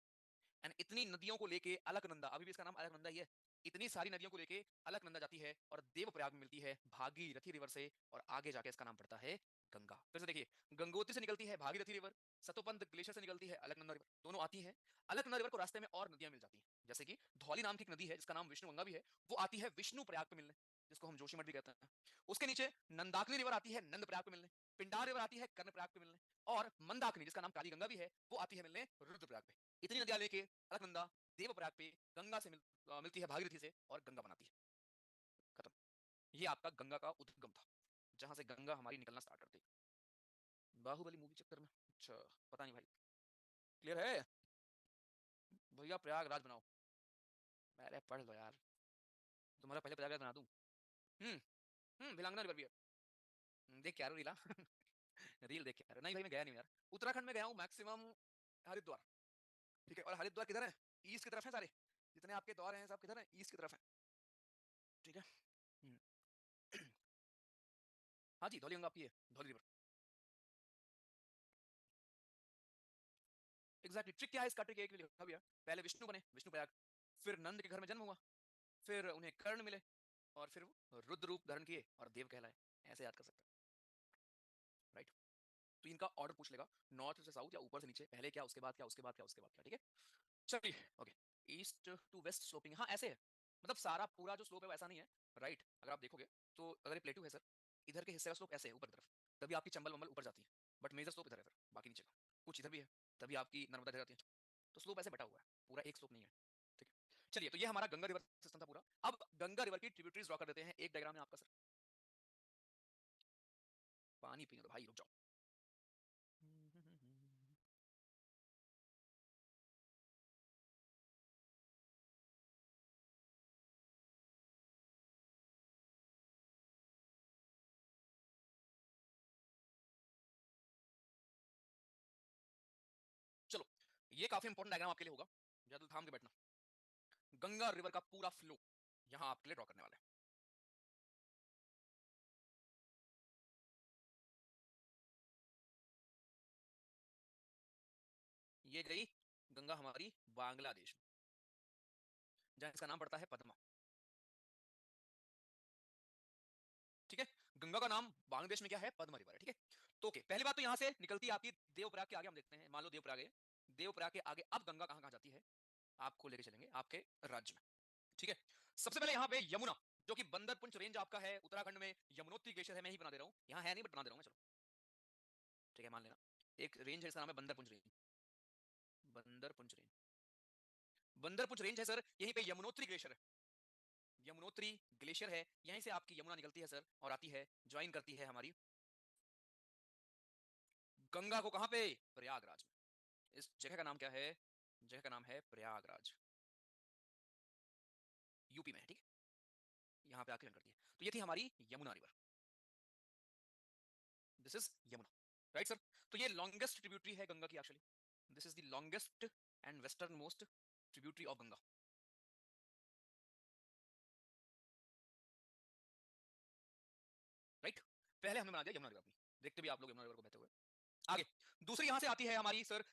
And इतनी नदियों को लेके अलकनंदा, अभी भी इसका नाम अलकनंदा ही है, इतनी सारी नदियों को लेके अलकनंदा जाती है और देवप्रयाग में मिलती है भागीरथी रिवर से, और आगे जाके इसका नाम पड़ता है गंगा। फिर से देखिए, गंगोत्री से निकलती है भागीरथी रिवर, सतोपंथ ग्लेशियर से निकलती है अलकनंदा रिवर, दोनों आती हैं। अलकनंदा रिवर को रास्ते में और नदियां मिल जाती हैं, जैसे कि धौली नाम की एक नदी है जिसका नाम विष्णु गंगा भी है, वो आती है विष्णु प्रयाग पे मिलने, जिसको हम जोशीमठ भी कहते हैं। उसके नीचे नंदाकिनी रिवर आती है नंद प्रयाग पे मिलने, पिंडार रिवर आती है कर्ण प्रयाग पे मिलने, और मंदाकिनी जिसका नाम काली गंगा भी है वो आती है मिलने रुद्रप्रयाग पे। इतनी नदियां लेके अलकनंदा देवप्रयाग पे गंगा से मिलती है भागीरथी से और गंगा बनाती है, खत्म। ये आपका गंगा का उद्गम था, जहां से गंगा हमारी निकलना स्टार्ट करती है। बाहुबली मूवी चक्कर में, अच्छा पता नहीं भाई, क्लियर है भैया, प्रयागराज बनाओ, अरे पढ़ लो यार, तुम्हारा पहले प्रयागराज बना दूं। हम्म भिलांगना रिवर भी है। देख के आ रहा रीला रील देख के आ रहा, नहीं भाई मैं गया नहीं यार, उत्तराखंड में गया हूँ मैक्सिमम हरिद्वार, ठीक है, और हरिद्वार किधर है, ईस्ट की तरफ है सारे, जितने आपके द्वार हैं सब किधर है, ईस्ट की तरफ है, ठीक है। हम्म, हाँ जी धौली गंगा आपकी है, धौली रिवर, एग्जैक्टली। ट्रिक क्या है इसका, ट्रिक एक भी लिखा भी है, पहले विष्णु बने विष्णु प्रयाग, फिर नंद के घर में जन्म हुआ, फिर उन्हें कर्ण मिले, और फिर वो रुद्र रूप धारण किए और देव कहलाए, ऐसे याद कर सकते हैं, राइट। तो इनका ऑर्डर पूछ लेगा, नॉर्थ से साउथ या ऊपर से नीचे, पहले क्या उसके बाद क्या उसके बाद क्या उसके बाद क्या, ठीक है। चलिए okay, east to west sloping, हाँ ऐसे है, मतलब सारा पूरा जो स्लोप है वो ऐसा नहीं है, राइट। अगर आप देखोगे तो अगर ये प्लेटू है सर, इधर के हिस्से का स्लोप ऐसे है ऊपर की तरफ, तभी आपकी चंबल वंबल ऊपर जाती है, बट मेजर स्लोप इधर है सर, बाकी नीचे का कुछ इधर भी है, तभी आपकी नर्मदा इधर जाती है, तो स्लोप ऐसे बटा हुआ है, पूरा एक स्लोप नहीं है, ठीक है। चलिए, तो ये हमारा गंगा रिवर सिस्टम था पूरा। अब गंगा रिवर की ट्रिब्यूटरीज ड्रॉ कर देते हैं एक डायग्राम में आपका सर, पानी पीने दो भाई, रुक जाओ। ये काफी इंपॉर्टेंट डायग्राम आपके लिए होगा, ज्यादा थाम के बैठना। गंगा रिवर का पूरा फ्लो यहां आपके लिए ड्रॉ करने वाला है। ये गई गंगा हमारी बांग्लादेश में, जहां इसका नाम पड़ता है पद्मा। ठीक है, गंगा का नाम बांग्लादेश में क्या है, पद्मा रिवर है। ठीक है, तो ओके, पहली बात तो यहां से निकलती है आपकी देवप्रयाग के आगे, हम देखते हैं, मान लो देवप्रयाग है, देवप्रयाग के आगे अब गंगा कहां कहां जाती है, आपको लेके चलेंगे आपके राज्य में। ठीक है, सबसे पहले यहाँ पे यमुना, जो कि बंदरपुंछ रेंज आपका है उत्तराखंड में, यमुनोत्री ग्लेशियर है, मैं ही बना दे रहा हूँ, यहाँ है नहीं बट बना दे रहा हूँ मैं, चलो ठीक है मान लेना। एक रेंज है, इसका नाम है बंदरपुंछ रेंज, बंदरपुंछ रेंज, बंदरपुंछ रेंज है सर, यहीं पे यमुनोत्री ग्लेशियर है, यमुनोत्री ग्लेशियर है, यहीं से आपकी यमुना निकलती है सर, और आती है ज्वाइन करती है हमारी गंगा को, कहां पे, प्रयागराज में। इस जगह का नाम क्या है, जगह का नाम है प्रयागराज, यूपी में है। ठीक है, यहाँ पे आके ज्वाइन करती है, तो ये थी हमारी Yamuna river, this is Yamuna, right sir. तो ये लॉन्गेस्ट ट्रिब्यूटरी है गंगा की actually, this is the longest and western most tributary of Ganga. Right, पहले हमने बना दिया यमुना रिवर अपनी, देखते भी आप लोग यमुना रिवर को बहते हुए। आगे दूसरी यहां से आती है हमारी सर,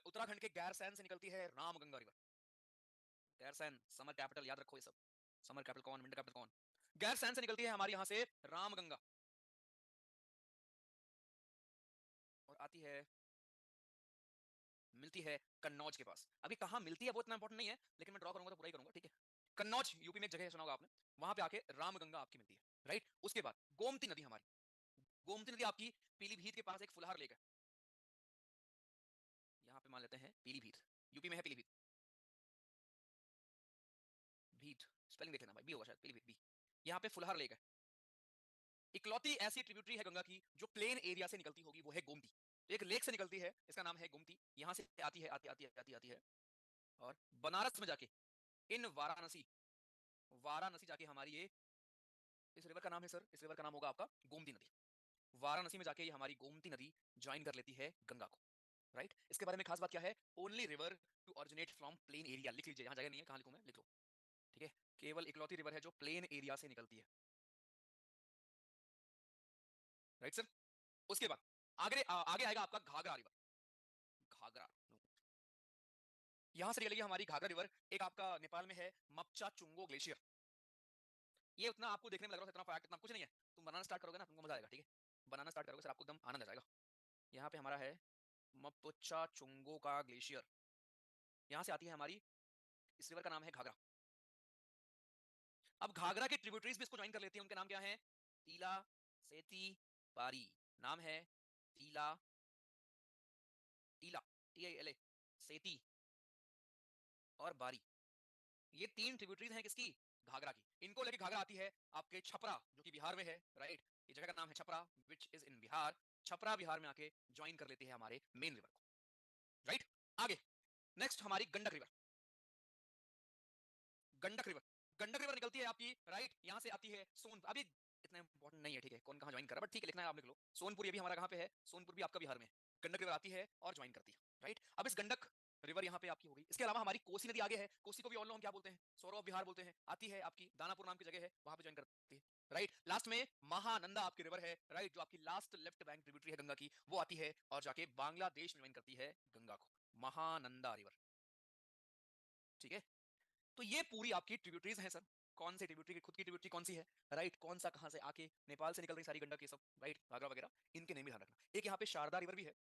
उत्तराखंड के गैरसैंण से निकलती है Ramganga river. Gairsain summer capital, याद रखो ये सब, समर कैपिटल कौन, विंटर कैपिटल कौन। गैरसैंण से निकलती है हमारी यहां से रामगंगा, और आती है, मिलती है कन्नौज के पास। अभी कहां मिलती है वो इतना इंपॉर्टेंट नहीं है, लेकिन मैं ड्रॉ करूंगा तो पूरा ही करूंगा। ठीक है, कन्नौज यूपी में एक जगह है, सुना होगा आपने, वहां पे आके रामगंगा आपकी मिलती है। राइट, उसके बाद गोमती नदी हमारी, गोमती नदी आपकी पीलीभीत के पास एक फुलहार लेक है, यहाँ पे मान लेते हैं पीलीभीत, यूपी में है पीलीभीत, भीत स्पेलिंग देख लेना भाई, बी होगा शायद, पीलीभीत बी। यहाँ पे फुलहार लेक है, इकलौती ऐसी ट्रिब्यूटरी है गंगा की जो प्लेन एरिया से निकलती होगी, वो है गोमती। तो एक लेक से निकलती है, इसका नाम है गोमती, यहाँ से आती है, आती आती आती आती है, और बनारस में जाके इन वाराणसी, वाराणसी जाके हमारी ये, इस रिवर का नाम है सर, इस रिवर का नाम होगा आपका गोमती नदी। वाराणसी में जाके ये हमारी गोमती नदी ज्वाइन कर लेती है गंगा को। राइट, इसके बारे में खास बात क्या है, only river to originate from plain area, लिख लीजिए, यहाँ जगह नहीं है, कहाँ लिखूं मैं, लिख लो। ठीक है, केवल इकलौती रिवर है जो प्लेन एरिया से निकलती है। राइट सर, उसके बाद आगे आगे आएगा आपका घाघरा रिवर, घाघरा, यहां से निकलेगी हमारी घाघरा रिवर। एक आपका नेपाल में है मपचा चुंगो ग्लेशियर, ये उतना आपको देखने में लग रहा है इतना फैक्ट, इतना कुछ नहीं है, तुम बनाना स्टार्ट करोगे ना तुमको मजा आएगा। ठीक है, बनाना स्टार्ट करोगे सर, आपको एकदम आनंद आ जाएगा। यहाँ पे हमारा है मपचा चुंगो का ग्लेशियर, यहाँ से आती है हमारी, इस रिवर का नाम है घाघरा। अब घाघरा की ट्रिब्यूटरीज भी इसको ज्वाइन कर लेती हैं, उनके नाम क्या है, तीला, सेती, बारी। नाम है तीला, टीला, TILA, सेती और बारी। ये तीन ट्रिब्यूटरीज हैं किसकी, घाघरा की। इनको लेके घाघरा आती है आपके छपरा, जो कि बिहार में है। राइट, ये जगह का नाम है Chhapra, which is in Bihar. Chhapra Bihar में आके ज्वाइन कर लेती है हमारे मेन रिवर को। राइट, आगे नेक्स्ट हमारी Gandak river, Gandak river, Gandak river निकलती है आपकी, राइट, यहाँ से आती है सोन, अभी इतना इंपॉर्टेंट नहीं है, ठीक है, कौन कहाँ ज्वाइन कर रहा है, बट ठीक है लिखना है, आप लिख लो। सोनपुर ये भी हमारा कहाँ पे है, सोनपुर भी आपका बिहार में है। गंडक रिवर आती है और ज्वाइन करती है। राइट, अब इस गंडक रिवर यहाँ पे आपकी हो गई, इसके अलावा हमारी कोसी नदी आगे है, कोसी को भी ऑल नो हम क्या बोलते हैं, सौरव बिहार बोलते हैं, आती है आपकी दानापुर नाम की जगह है, वहां पे ज्वाइन करती है। राइट, लास्ट में महानंदा आपकी रिवर है, राइट, जो आपकी लास्ट लेफ्ट बैंक ट्रिब्यूटरी है गंगा की, वो आती है और जाके बांग्लादेश में ज्वाइन करती है गंगा को, महानंदा रिवर। ठीक है, तो ये पूरी आपकी ट्रिब्यूटरीज हैं सर। कौन सी ट्रिब्यूटरी की खुद की ट्रिब्यूटरी कौन सी है, राइट, कौन सा कहां से आके नेपाल से निकल रही सारी गंडक, ये सब, राइट, घाघरा वगैरह, इनके नेम भी ध्यान रखना। एक यहाँ पे शारदा रिवर भी है,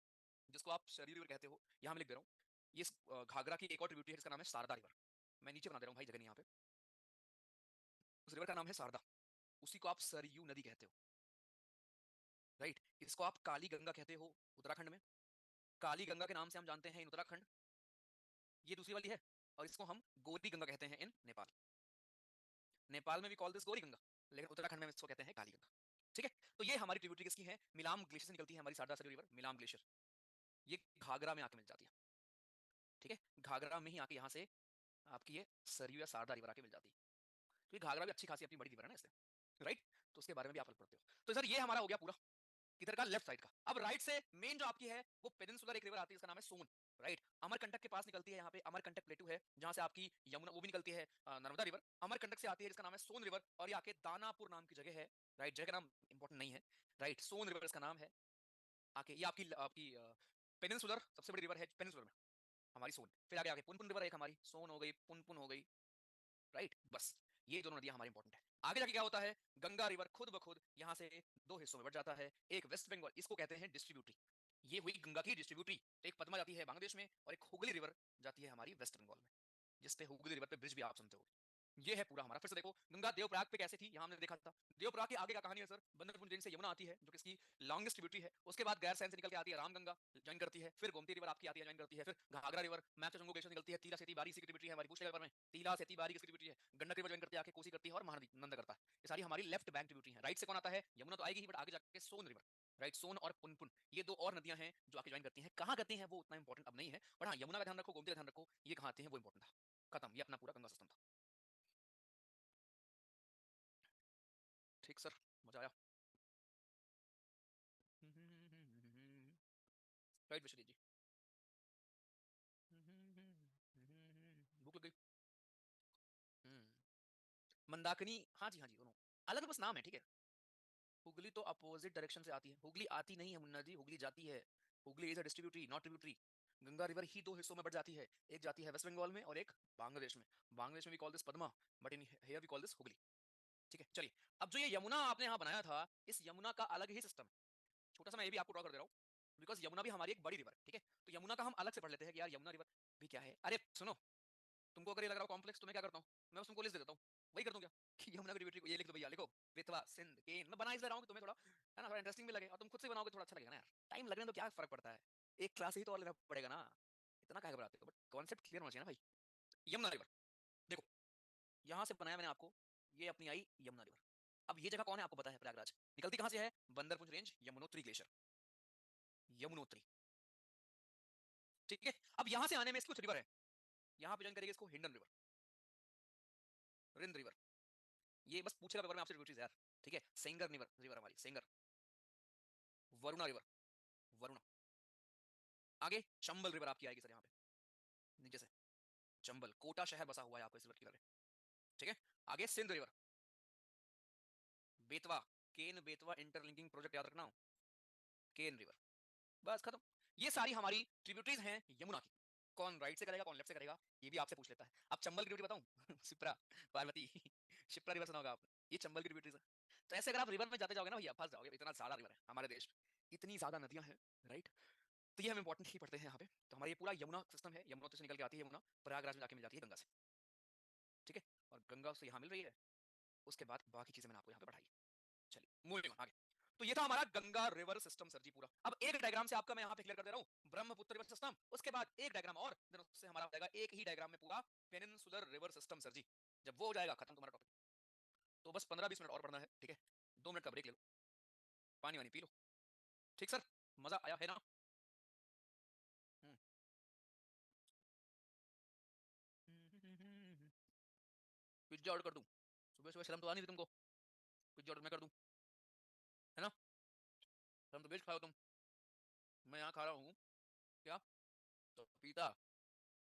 जिसको आप सरयू रिवर कहते हो, यहाँ मैं लिख दे रहा हूँ। ये घाघरा की एक और ट्रिब्यूटरी है जिसका नाम है शारदा रिवर, मैं नीचे बना दे रहा हूँ भाई, जगह नहीं यहाँ पे। उस रिवर का नाम है शारदा, उसी को आप सरयू नदी कहते हो। राइट, इसको आप काली गंगा कहते हो उत्तराखंड में, काली गंगा के नाम से हम जानते हैं इन उत्तराखंड। ये दूसरी वाली है, और इसको हम गोरी गंगा कहते हैं इन नेपाल। नेपाल में भी कॉल दिस गौरी गंगा, लेकिन उत्तराखंड में इसको कहते हैं काली गंगा। ठीक है, तो ये हमारी ट्रिब्यूटरी किसकी है, मिलाम ग्लेशियर से निकलती है हमारी शारदा सरयू रिवर, मिलाम ग्लेशियर, ये घाघरा में आके मिल जाती है। ठीक है, घाघरा में ही आके यहाँ से आपकी ये सरयू या शारदा रिवर आके मिल जाती है। तो ये घाघरा भी अच्छी खासी अपनी बड़ी रिवर है ना इसलिए, राइट, तो उसके बारे में भी आप पढ़ते हो। तो सर ये हमारा हो गया पूरा किधर का, लेफ्ट साइड का। अब राइट से मेन जो आपकी है वो पेनिनसुलर एक रिवर आती है, इसका नाम है सोन। राइट, अमरकंटक के पास निकलती है यहाँ पे अमरकंटक प्लेटू है, जहां से आपकी यमुना वो भी निकलती है, नर्मदा रिवर अमरकंटक से आती है, जिसका नाम है सोन रिवर, और ये आके दानापुर नाम की जगह है, राइट, जगह का नाम इंपॉर्टेंट नहीं है, राइट, सोन रिवर इसका नाम है, आके ये आपकी आपकी पेनिनसुलर सबसे बड़ी रिवर है पेनिनसुलर में हमारी सोन, फिर आगे आगे पुनपुन रिवर एक हमारी सोन हो गई, पुनपुन हो गई, राइट, बस ये दोनों नदियां हमारी इंपॉर्टेंट है। आगे जाके क्या होता है, गंगा रिवर खुद ब खुद यहाँ से दो हिस्सों में बढ़ जाता है, एक वेस्ट बंगाल, इसको कहते हैं डिस्ट्रीब्यूटरी, ये हुई गंगा की डिस्ट्रीब्यूटरी, एक पद्मा जाती है बांग्लादेश में और एक हुगली रिवर जाती है हमारी वेस्ट बंगाल में, जिसपे हुगली रिवर पे ब्रिज भी आप सुनते हो। ये है पूरा हमारा। फिर से देखो गंगा देवप्रयाग पे कैसे थी, यहाँ हमने देखा था। देवप्रयाग के आगे का कहानी है सर, बंदरपुर रेंज से यमुना आती है जो कि इसकी लॉन्गेस्ट ट्रिब्यूटरी है, उसके बाद गैरसैंण से निकल के आती है रामगंगा, ज्वाइन करती है, फिर गोमती रिवर आपकी आती है, ज्वाइन करती है, फिर घाघरा रिवर मैच चंगो ग्लेशियर निकलती है, तीला सेती बारी इसी की ट्रिब्यूटरी है हमारी, पूछ में तीला सेती बारी किसकी ट्रिब्यूटरी है, गंडक रिवर ज्वाइन करती है आके कोसी करती है और महानदी नंदा करता है, ये सारी हमारी लेफ्ट बैंक ट्रिब्यूटरी है। राइट से कौन आता है, यमुना तो आएगी ही, बट आगे जाके सोन रिवर, राइट, सोन और पुनपुन, ये दो और नदियां हैं जो आके ज्वाइन करती हैं, कहां करती हैं वो उतना इंपॉर्टेंट अब नहीं है, बट हाँ यमुना का ध्यान रखो, गोमती का ध्यान रखो, ये कहां आते हैं वो इंपॉर्टेंट था। खत्म, ये अपना पूरा गंगा सिस्टम था। ठीक सर, मजा आया। राइट विश्वजीत जी, भूख लग गई। मंदाकिनी, हाँ जी हाँ जी, दोनों अलग बस नाम है, ठीक है। हुगली तो अपोजिट डायरेक्शन से आती है, हुगली आती नहीं है मुन्ना जी, हुगली जाती है, Hooghly is a distributary not tributary. Ganga river ही दो हिस्सों में बढ़ जाती है, एक जाती है वेस्ट बंगाल में और एक बांग्लादेश में, बांग्लादेश में we call this Padma, but in here we call this Hooghly, ठीक है। चलिए, अब जो ये यमुना आपने यहाँ बनाया था, इस यमुना का अलग ही सिस्टम है, छोटा सा मैं ये भी आपको ड्रॉ कर दे रहा हूँ, बिकॉज यमुना भी हमारी एक बड़ी रिवर है, ठीक है। तो यमुना का हम अलग से पढ़ लेते हैं कि यार यमुना रिवर भी क्या है। अरे सुनो, तुमको अगर ये लग रहा हो कॉम्प्लेक्स, तो मैं क्या करता हूँ, मैं बस तुमको लिस्ट दे देता हूँ, वही कर दूं क्या कि यमुना की को ये लिख दो भैया, लिखो बेतवा सिंध केन, मैं बना इसलिए रहा हूँ कि तुम्हें थोड़ा है ना, थोड़ा इंटरेस्टिंग भी लगे, और तुम खुद से बनाओगे थोड़ा अच्छा लगेगा ना यार, टाइम लगने तो क्या फर्क पड़ता है, एक क्लास ही तो और लेना पड़ेगा ना, इतना क्या घबराते हो, बट कॉन्सेप्ट क्लियर होना चाहिए ना भाई। यमुना रिवर देखो, यहाँ से बनाया मैंने आपको, ये अपनी आई यमुना रिवर। अब ये जगह कौन है आपको पता है, प्रयागराज, निकलती कहां से है, बंदरपुर रेंज यमुनोत्री ग्लेशियर, यमुनोत्री, ठीक है। अब यहां से आने में इसकी कुछ रिवर है, यहाँ पे ज्वाइन करेगी इसको हिंडन रिवर, रिंद रिवर, ये बस पूछेगा पेपर में आपसे रिवर यार, ठीक है। सेंगर रिवर, रिवर हमारी सेंगर, वरुणा रिवर, वरुणा, आगे चंबल रिवर आपकी आएगी सर यहाँ पे नीचे से, चंबल कोटा शहर बसा हुआ है आपको इस रिवर किनारे, ठीक है। आगे Sindh river, Betwa, Ken Betwa interlinking project याद रखना, केन रिवर, बस खत्म। ये सारी हमारी ट्रिब्यूटरीज हैं यमुना की, कौन राइट से करेगा कौन लेफ्ट से करेगा ये भी आपसे पूछ लेता है। अब चंबल की ट्रिब्यूटरी बताऊं शिप्रा, पार्वती, शिप्रा रिवर सुना होगा आपने, ये चंबल की ट्रिब्यूटरीज है। तो ऐसे अगर आप रिवर में जाते जाओगे ना भैया, फंस जाओगे, इतना ज्यादा रिवर है हमारे देश में, इतनी ज्यादा नदियां हैं, राइट। तो ये हम इंपॉर्टेंट ही पढ़ते हैं यहाँ पे। तो हमारा ये पूरा यमुना सिस्टम है, यमुना से निकल के आती है यमुना, प्रयागराज में जाके मिल जाती है गंगा से, ठीक है। और गंगा से यहाँ मिल रही है, उसके बाद बाकी चीजें मैंने आपको यहाँ पे पढ़ाई। चलिए मूविंग ऑन आगे। तो ये था हमारा गंगा रिवर सिस्टम सर जी पूरा। अब एक डायग्राम से आपका मैं यहाँ पे क्लियर कर दे रहा हूँ ब्रह्मपुत्र रिवर सिस्टम, उसके बाद एक डायग्राम और, देन उससे हमारा हो जाएगा एक ही डायग्राम में पूरा पेनिनसुलर रिवर सिस्टम सर जी। जब वो हो जाएगा खत्म तुम्हारा टॉपिक। तो बस 15-20 मिनट और पढ़ना है, ठीक है। 2 मिनट का ब्रेक ले लो, पानी वानी पी लो, ठीक सर, मजा आया है ना। पिज्जा ऑर्डर कर दूं, सुबह सुबह शर्म तो आ नहीं थी तुमको, पिज्जा ऑर्डर मैं कर दूं, है ना, शर्म तो बेच खाओ तुम, मैं यहाँ खा रहा हूँ क्या, तो पीता,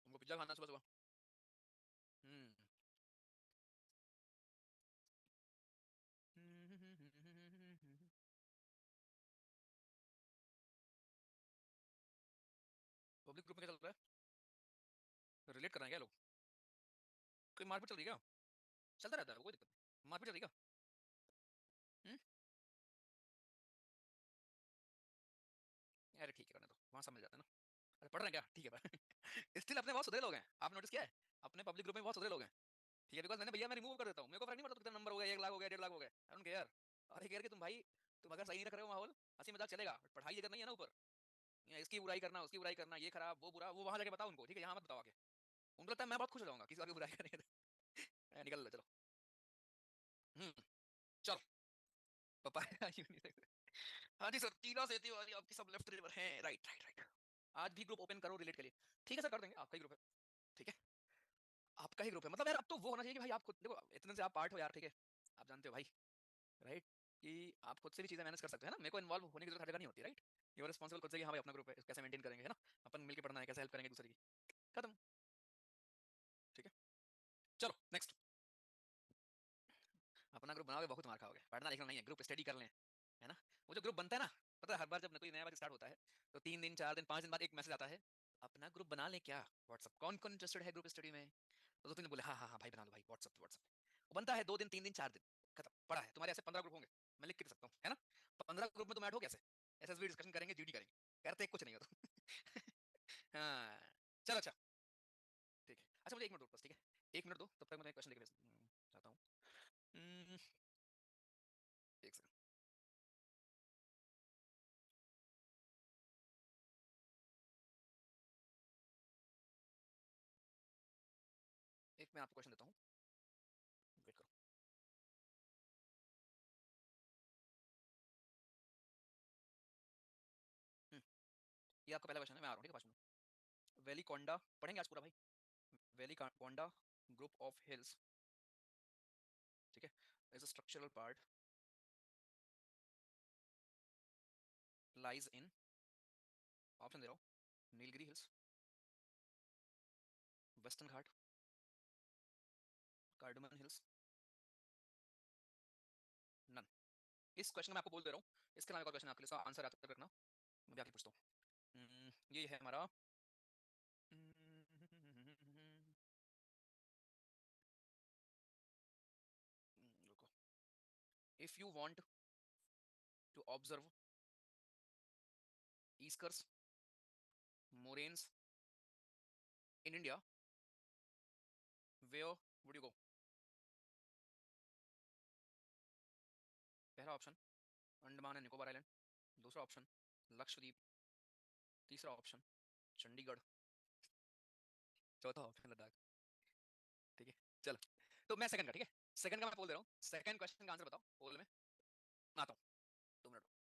तुमको पिज्जा खाना सुबह सुबह। हम्म। पब्लिक ग्रुप में क्या चल रहा है, रिलेट कर रहे हैं क्या लोग, कोई मारपीट चल रही है क्या, चलता रहता है कोई दिक्कत नहीं, मारपीट चल रही है क्या। हम्म? अरे ठीक है, करने दो, वहां सब मिल जाते हैं ना। अरे पढ़ रहे हैं क्या, ठीक है स्टिल अपने बहुत सुधरे लोग हैं, आपने नोटिस किया है, अपने पब्लिक ग्रुप में बहुत सुधरे लोग हैं, ठीक है। बिकॉज मैंने भैया मैं रिमूव कर देता हूँ, मेरे को फर्क नहीं पड़ता कितना नंबर हो गया, 1 लाख हो गया, 1.5 लाख हो गया, आई डोंट केयर। अरे केयर कि तुम भाई, तुम अगर सही नहीं रख रहे हो माहौल, हंसी मजाक चलेगा, बट पढ़ाई अगर नहीं है ना ऊपर, इसकी बुराई करना उसकी बुराई करना, ये खराब वो बुरा, वो वहां जाके बताओ उनको, ठीक है, यहाँ मत बताओ आगे, उनको लगता है मैं बहुत खुश हो जाऊंगा किसी और की बुराई करेंगे तो निकल लो चलो। चलो पपाया हाँ जी सर, तीला सेती वाली आपकी सब लेफ्ट रिवर है, राइट राइट राइट। आज भी ग्रुप ओपन करो रिलेट के लिए, ठीक है सर, कर देंगे, आपका ही ग्रुप है, ठीक है, आपका ही ग्रुप है, मतलब यार अब तो वो होना चाहिए कि भाई आप खुद देखो, इतने से आप पार्ट हो यार, ठीक है, आप जानते हो भाई, राइट, कि आप खुद से भी चीजें मैनेज कर सकते हैं ना, मेरे को इन्वॉल्व होने की जरूरत हर जगह नहीं होती, राइट। यू आर रिस्पॉन्सिबल खुद से कि हाँ भाई अपना ग्रुप है कैसे मेंटेन करेंगे, है ना, अपन मिलकर पढ़ना है, कैसे हेल्प करेंगे दूसरे की। खत्म, ठीक है। चलो नेक्स्ट, अपना ग्रुप बनाओगे बहुत मार खाओगे, पढ़ना लिखना नहीं है, ग्रुप स्टडी कर लें, है ना। वो जो ग्रुप बनता है ना, पता है हर बार जब कोई नया बार स्टार्ट होता है तो 3 दिन 4 दिन 5 दिन बाद एक मैसेज आता है, अपना ग्रुप बना ले क्या व्हाट्सअप, कौन कौन इंटरेस्टेड है ग्रुप स्टडी में। तो दो तीन बोले हाँ हाँ हाँ भाई बना लो भाई, व्हाट्सअप व्हाट्सअप। वो बनता है 2 दिन 3 दिन 4 दिन, खत्म, पड़ा है। तुम्हारे ऐसे 15 ग्रुप होंगे, मैं लिख के दे सकता हूँ, है ना। 15 ग्रुप में तुम ऐड हो कैसे, एसएसबी डिस्कशन करेंगे, जीडी करेंगे, करते कुछ नहीं हो तुम। हाँ, चलो अच्छा, ठीक है। अच्छा मुझे 1 मिनट दो बस, ठीक है, 1 मिनट दो, तब तक मैं क्वेश्चन लिख चाहता हूँ। हम्म, एक सेकंड, एक मैं आपको क्वेश्चन देता हूँ, वेट करो। ये आपका पहला क्वेश्चन है, मैं आ रहा हूँ, ठीक है, 5 मिनट। वैली कोंडा पढ़ेंगे आज पूरा भाई। Velikonda group of hills, ठीक है, is a structural part lies in, option दे रहा हूँ, Nilgiri hills, Western Ghat, Cardamom hills, none. इस क्वेश्चन में आपको बोल दे रहा हूँ, इसके अलावा एक और क्वेश्चन आपके लिए, इसका आंसर याद रखना, मैं भी आगे पूछता हूँ। ये है हमारा, रुको, if you want to observe eskers moraines in India, where would you go. पहला option Andaman and Nicobar island, दूसरा ऑप्शन लक्षद्वीप, तीसरा ऑप्शन चंडीगढ़, चौथा ऑप्शन लद्दाख, ठीक है। चलो, तो मैं सेकंड का, ठीक है, सेकंड का मैं बोल दे रहा हूँ, सेकंड क्वेश्चन का आंसर बताओ पोल में, आता हूँ 2 मिनट।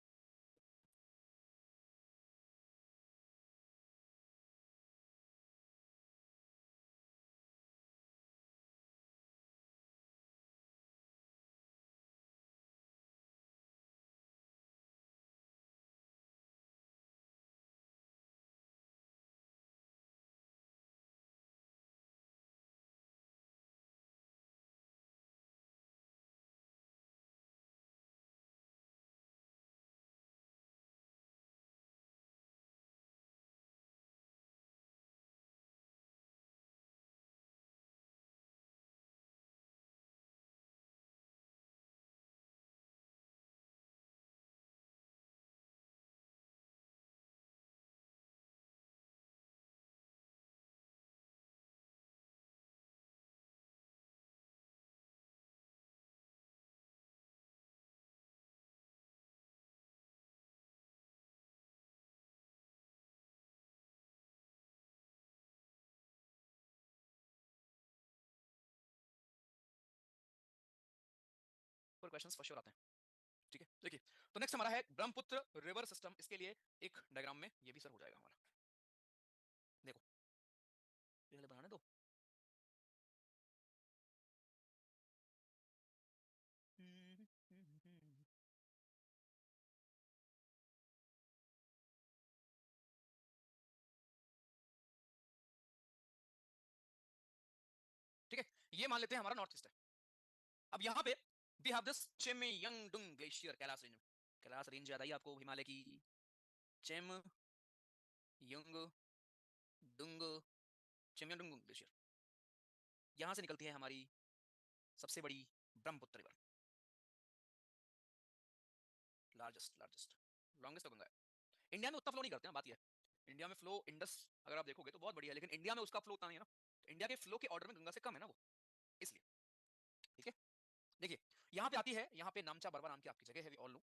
और क्वेश्चंस फॉर श्योर आते हैं, ठीक है। देखिए, तो नेक्स्ट हमारा है ब्रह्मपुत्र रिवर सिस्टम, इसके लिए एक डायग्राम में ये भी सर हो जाएगा हमारा, देखो, पहले बनाने दो। ठीक है, ये मान लेते हैं हमारा नॉर्थ ईस्ट है। अब यहाँ पे we have this Chemayungdung glacier, Kailash range में, कैलाश रेंज याद आई आपको हिमालय की, चेम यंग डुंग, चेमयंगडुंग ग्लेशियर, यहां से निकलती है हमारी सबसे बड़ी Brahmaputra river, largest largest longest तो गंगा है। इंडिया में उतना फ्लो नहीं करते हैं, बात यह है, इंडिया में फ्लो इंडस अगर आप देखोगे तो बहुत बढ़िया है, लेकिन इंडिया में उसका फ्लो उतना नहीं है ना, तो इंडिया के फ्लो के ऑर्डर में गंगा से कम है ना वो, इसलिए, ठीक है। देखिए, यहाँ पे आती है, यहाँ पे नामचा बरवा नाम की आपकी जगह है, we all know.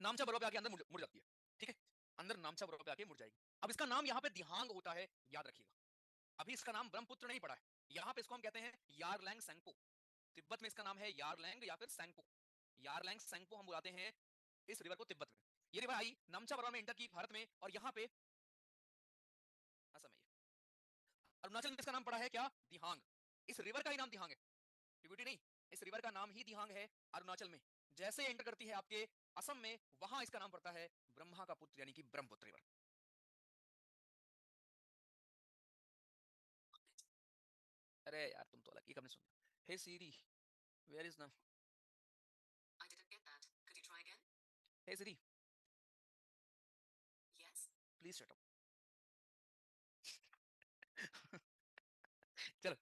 Namcha Barwa पे आके अंदर मुड़ मुड़ जाती है, ठीक है, अंदर नामचा बरवा पे आके मुड़ जाएगी। अब इसका नाम यहाँ पे दिहांग होता है, याद रखिएगा, अभी इसका नाम ब्रह्मपुत्र नहीं पड़ा है, यहाँ पे इसको हम कहते हैं यारलैंग सेंगपो, तिब्बत में इसका नाम है यारलैंग या फिर सेंगपो, यारलैंग सेंगपो हम बुलाते हैं इस रिवर को तिब्बत में। ये रिवर आई नामचा बरवा में इंटर की भारत में, और यहाँ पे असम में, अरुणाचल में इसका नाम पड़ा है क्या, दिहांग, इस रिवर का ही नाम दिहांग है, पीवीटी नहीं, इस रिवर का नाम ही दिहांग है अरुणाचल में। जैसे एंटर करती है आपके असम में, वहां इसका नाम पड़ता है ब्रह्मा का पुत्र यानी कि ब्रह्मपुत्र रिवर। अरे यार तुम तो अलग, ये कब सुन। Hey Siri, where is the, I didn't get that, could you try again? Hey Siri, yes please shut up. चलो,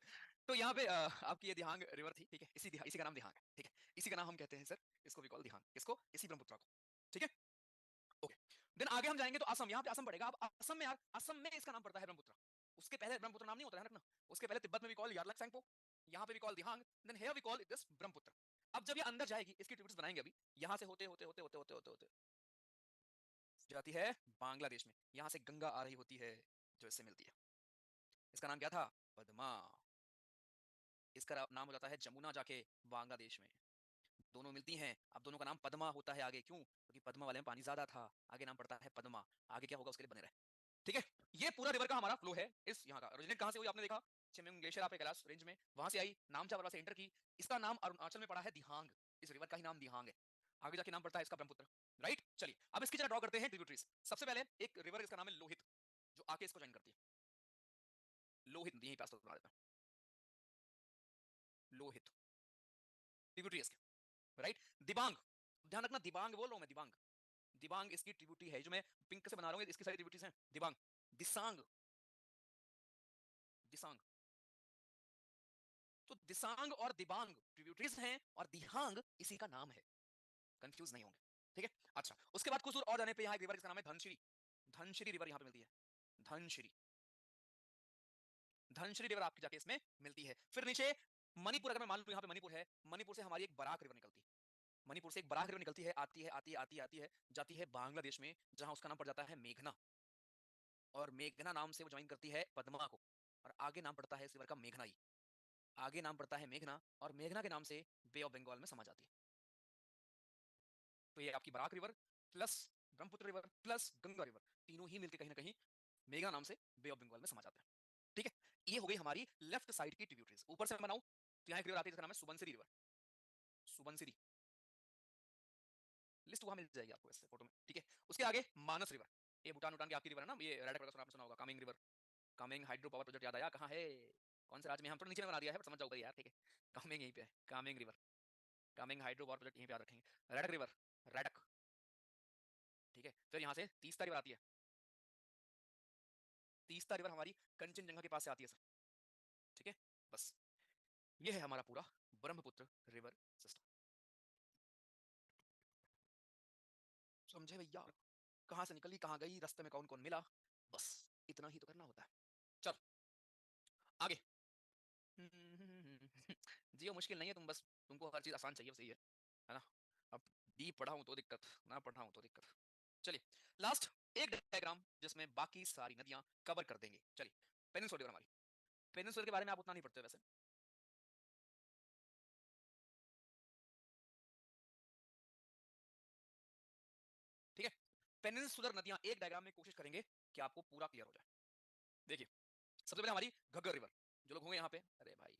तो यहाँ पे आपकी ये दिहांग रिवर थी, ठीक है, इसी का नाम दिहांग है, ठीक है, इसी का नाम हम कहते हैं सर, इसको भी कॉल दिहांग, इसको, इसी ब्रह्मपुत्र को, ठीक है, ओके। देन आगे हम जाएंगे तो असम, यहाँ पे असम पड़ेगा। अब असम में यार, असम में इसका नाम पड़ता है ब्रह्मपुत्र। उसके पहले ब्रह्मपुत्र नाम नहीं होता है रखना, उसके पहले तिब्बत में भी कॉल यारलक, यहाँ पे भी call Dihang, then here we call this Brahmaputra. अब जब ये अंदर जाएगी, इसकी ट्रिब्यूट्स बनाएंगे अभी, यहाँ से होते होते होते होते होते होते होते जाती है बांग्लादेश में, यहाँ से गंगा आ रही होती है जो इससे मिलती है। इसका नाम क्या था? पद्मा। इसका नाम हो जाता है जमुना जाके बांग्लादेश में, दोनों मिलती हैं। अब दोनों का नाम पद्मा होता है आगे, क्यों? क्योंकि पद्मा वाले में पानी ज्यादा था, आगे नाम पड़ता है पद्मा। आगे क्या होगा उसके लिए बने रहे, ठीक है। ये पूरा रिवर का हमारा फ्लो है। इस यहाँ का ओरिजिनेट कहाँ से हुई आपने देखा, चिमयंग ग्लेशियर आपके कैलाश रेंज में, वहां से आई, नामचा पर्वत से एंटर की, इसका नाम अरुणाचल में पड़ा है दिहांग, इस रिवर का ही नाम दिहांग है। आगे जाके नाम पड़ता है इसका ब्रह्मपुत्र, राइट। चलिए अब इसकी जरा ड्रॉ करते हैं ट्रिब्यूटरीज। सबसे पहले एक रिवर, इसका नाम है लोहित, जो आके इसको ज्वाइन करती है। लोहित यहीं पास बना देता है, लोहित ट्रिब्यूटरी इसके, राइट। दिबांग, ध्यान रखना दिबांग बोल रहा हूं मैं, दिबांग, दिबांग इसकी ट्रिब्यूटरी है, जो मैं पिंक से बना रहा हूं, इसकी सारी ट्रिब्यूटरीज हैं दिबांग। दिसांग, दिसांग, तो दिसांग और दिबांग ट्रिब्यूटरीज हैं, और दिहांग इसी का नाम है, कंफ्यूज नहीं होंगे, ठीक है। अच्छा, उसके बाद कुछ दूर और जाने पे यहाँ एक रिवर, इसका नाम है धनश्री। धनश्री रिवर यहाँ पे मिलती है, धनश्री, धनश्री रिवर आपकी जाके इसमें मिलती है। फिर नीचे मणिपुर, अगर मैं मान लूं यहाँ पे मणिपुर है, मणिपुर से हमारी एक बराक रिवर निकलती है, मणिपुर से एक बराक रिवर निकलती है, आती है आती है आती है आती है, जाती है बांग्लादेश में, जहां उसका नाम पड़ जाता है मेघना, और मेघना नाम से वो ज्वाइन करती है पद्मा को, और आगे नाम पड़ता है इस रिवर का मेघनाई, आगे नाम पड़ता है मेघना, और मेघना के नाम से बे ऑफ बंगाल में समा जाती है। तो ये आपकी Barak river plus Brahmaputra river plus Ganga river, तीनों ही मिलकर कहीं ना कहीं मेघना नाम से बे ऑफ बंगाल में समा जाते हैं, ठीक है। ये हो गई हमारी लेफ्ट साइड की ट्रिब्यूटरीज। ऊपर से बनाऊं तो यहाँ एक रिवर आती है जिसका नाम है सुबनसिरी रिवर, सुबनसिरी, लिस्ट वहां मिल जाएगी आपको इससे फोटो में, ठीक है। उसके आगे मानस रिवर, ये भूटान भूटान की आपकी रिवर है ना, ये रेड कलर का आपने सुना होगा। Kameng river, Kameng hydro power project याद आया, कहाँ है, कौन से राज्य में, हम तो नीचे में बना दिया है बट समझ जाओगे यार, ठीक है। कामेंग यहीं पे है, Kameng river, Kameng hydro power project यहीं पे याद रखेंगे। रडक रिवर, रडक, ठीक है। फिर यहाँ से तीस्ता रिवर आती है, तीस्ता रिवर हमारी कंचनजंगा के पास से आती है सर, ठीक है। बस ये है हमारा पूरा ब्रह्मपुत्र रिवर सिस्टम, समझे भैया? कहाँ से निकली, कहाँ गई, रास्ते में कौन कौन मिला, बस इतना ही तो करना होता है। चल आगे। जियो मुश्किल नहीं है, तुम बस, तुमको हर चीज आसान चाहिए, बस यही है ना। अब डीप पढ़ा हूं तो दिक्कत, ना पढ़ा हूं तो दिक्कत। चलिए लास्ट एक डायग्राम जिसमें बाकी सारी नदियां कवर कर देंगे। चलिए पेनिनसुला रिवर हमारी, पेनिनसुला के बारे में आप उतना नहीं पढ़ते वैसे, ठीक है। पेनिनसुलर नदियां एक डायग्राम में कोशिश करेंगे कि आपको पूरा क्लियर हो जाए। देखिए सबसे पहले हमारी घग्गर रिवर, जो लोग होंगे यहाँ पे, अरे भाई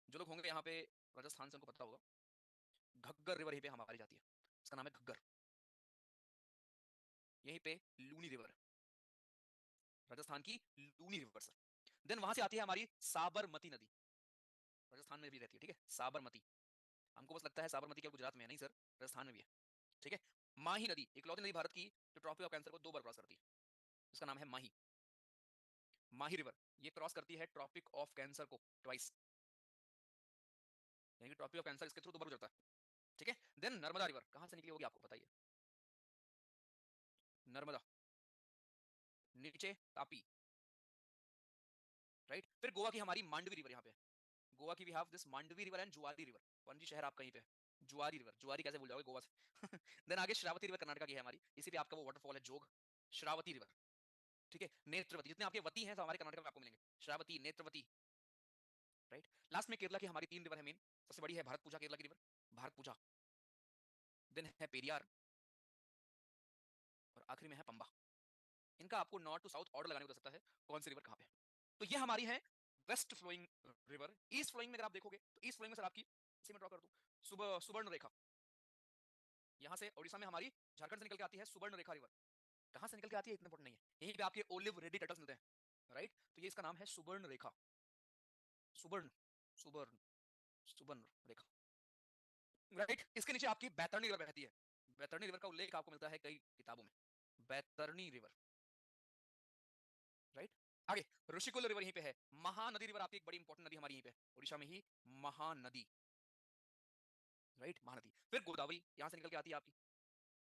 जो लोग होंगे यहाँ पे राजस्थान से, उनको पता होगा, घग्गर रिवर यहीं पे हमारी जाती है, इसका नाम है घग्गर। यहीं पे लूनी रिवर, राजस्थान की लूनी रिवर सर। देन वहां से आती है हमारी साबरमती नदी, राजस्थान में भी रहती है, ठीक है, साबरमती। हमको बस लगता है साबरमती क्या गुजरात में है, नहीं सर, राजस्थान में भी है, ठीक है। माही नदी, इकलौती नदी भारत की जो ट्रॉफी ऑफ कैंसर को 2 बार क्रॉस करती है, इसका नाम है माही, माही रिवर। ये क्रॉस करती है ट्रॉपिक ऑफ कैंसर को ट्वाइस, यानी कि ट्रॉपिक ऑफ कैंसर इसके थ्रू 2 बार गुजरता है, ठीक है। देन नर्मदा रिवर कहां से निकली होगी आपको बताइए, नर्मदा, नीचे तापी, राइट। फिर गोवा की हमारी मांडवी रिवर यहाँ पे, गोवा की we have this Mandovi river and Zuari river, कौन सी शहर आप कहीं पे, जुआरी रिवर, जुआरी कैसे भूल जाओगे गोवा से। देन आगे श्रावती रिवर कर्नाटका की है हमारी, इसी पे आपका वो वाटरफॉल है जोग, श्रावती रिवर, ठीक है। नेत्रवती, जितने आपके वती हैं सब हमारे कर्नाटक में आपको मिलेंगे, श्रावती, नेत्रवती, राइट। लास्ट में केरला की हमारी 3 रिवर है मेन, सबसे बड़ी है भारत पूजा, केरला की रिवर भारत पूजा, देन है पेरियार, और आखिरी में है पंबा। इनका आपको नॉर्थ टू साउथ ऑर्डर लगाने को सकता है, कौन सी रिवर कहां पे। तो ये हमारी है west flowing river. East flowing में अगर आप देखोगे तो ईस्ट फ्लोइंग में सर आपकी, इसी में ड्रॉ कर दूं, सुबह सुवर्ण रेखा, यहाँ से उड़ीसा में हमारी झारखंड से निकल के आती है सुवर्ण रेखा रिवर। कहाँ से निकल के आती है इतना इंपॉर्टेंट नहीं है, यहीं पे आपके ओलिव रेडी टर्टल्स मिलते हैं, राइट। तो ये इसका नाम है सुवर्ण रेखा, सुवर्ण, सुवर्ण, सुवर्ण रेखा, राइट। इसके नीचे आपकी बैतरणी रिवर बहती है। बैतरणी रिवर का उल्लेख आपको मिलता है कई किताबों में, बैतरणी रिवर, राइट। आगे ऋषिकुल रिवर यहीं पे है। महानदी रिवर आपकी एक बड़ी इंपॉर्टेंट नदी हमारी यहीं पे उड़ीसा में ही, महानदी, राइट, महानदी। फिर गोदावरी यहां से निकल के आती है आपकी,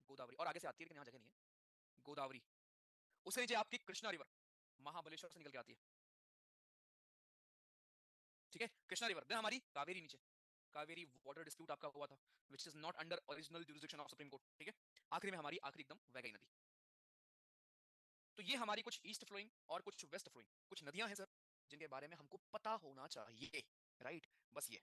गोदावरी, और आगे से आती है लेकिन यहां जगह नहीं है, गोदावरी। उसके नीचे आपकी कृष्णा रिवर, महाबलेश्वर से निकल के आती है, ठीक है, कृष्णा रिवर। देन हमारी कावेरी नीचे, कावेरी वाटर डिस्प्यूट आपका हुआ था, which is not under original jurisdiction of supreme court, ठीक है। आखिरी में हमारी आखिरी एकदम वैगई नदी। तो ये हमारी कुछ ईस्ट फ्लोइंग और कुछ वेस्ट फ्लोइंग कुछ नदियां हैं सर, जिनके बारे में हमको पता होना चाहिए, राइट, बस ये।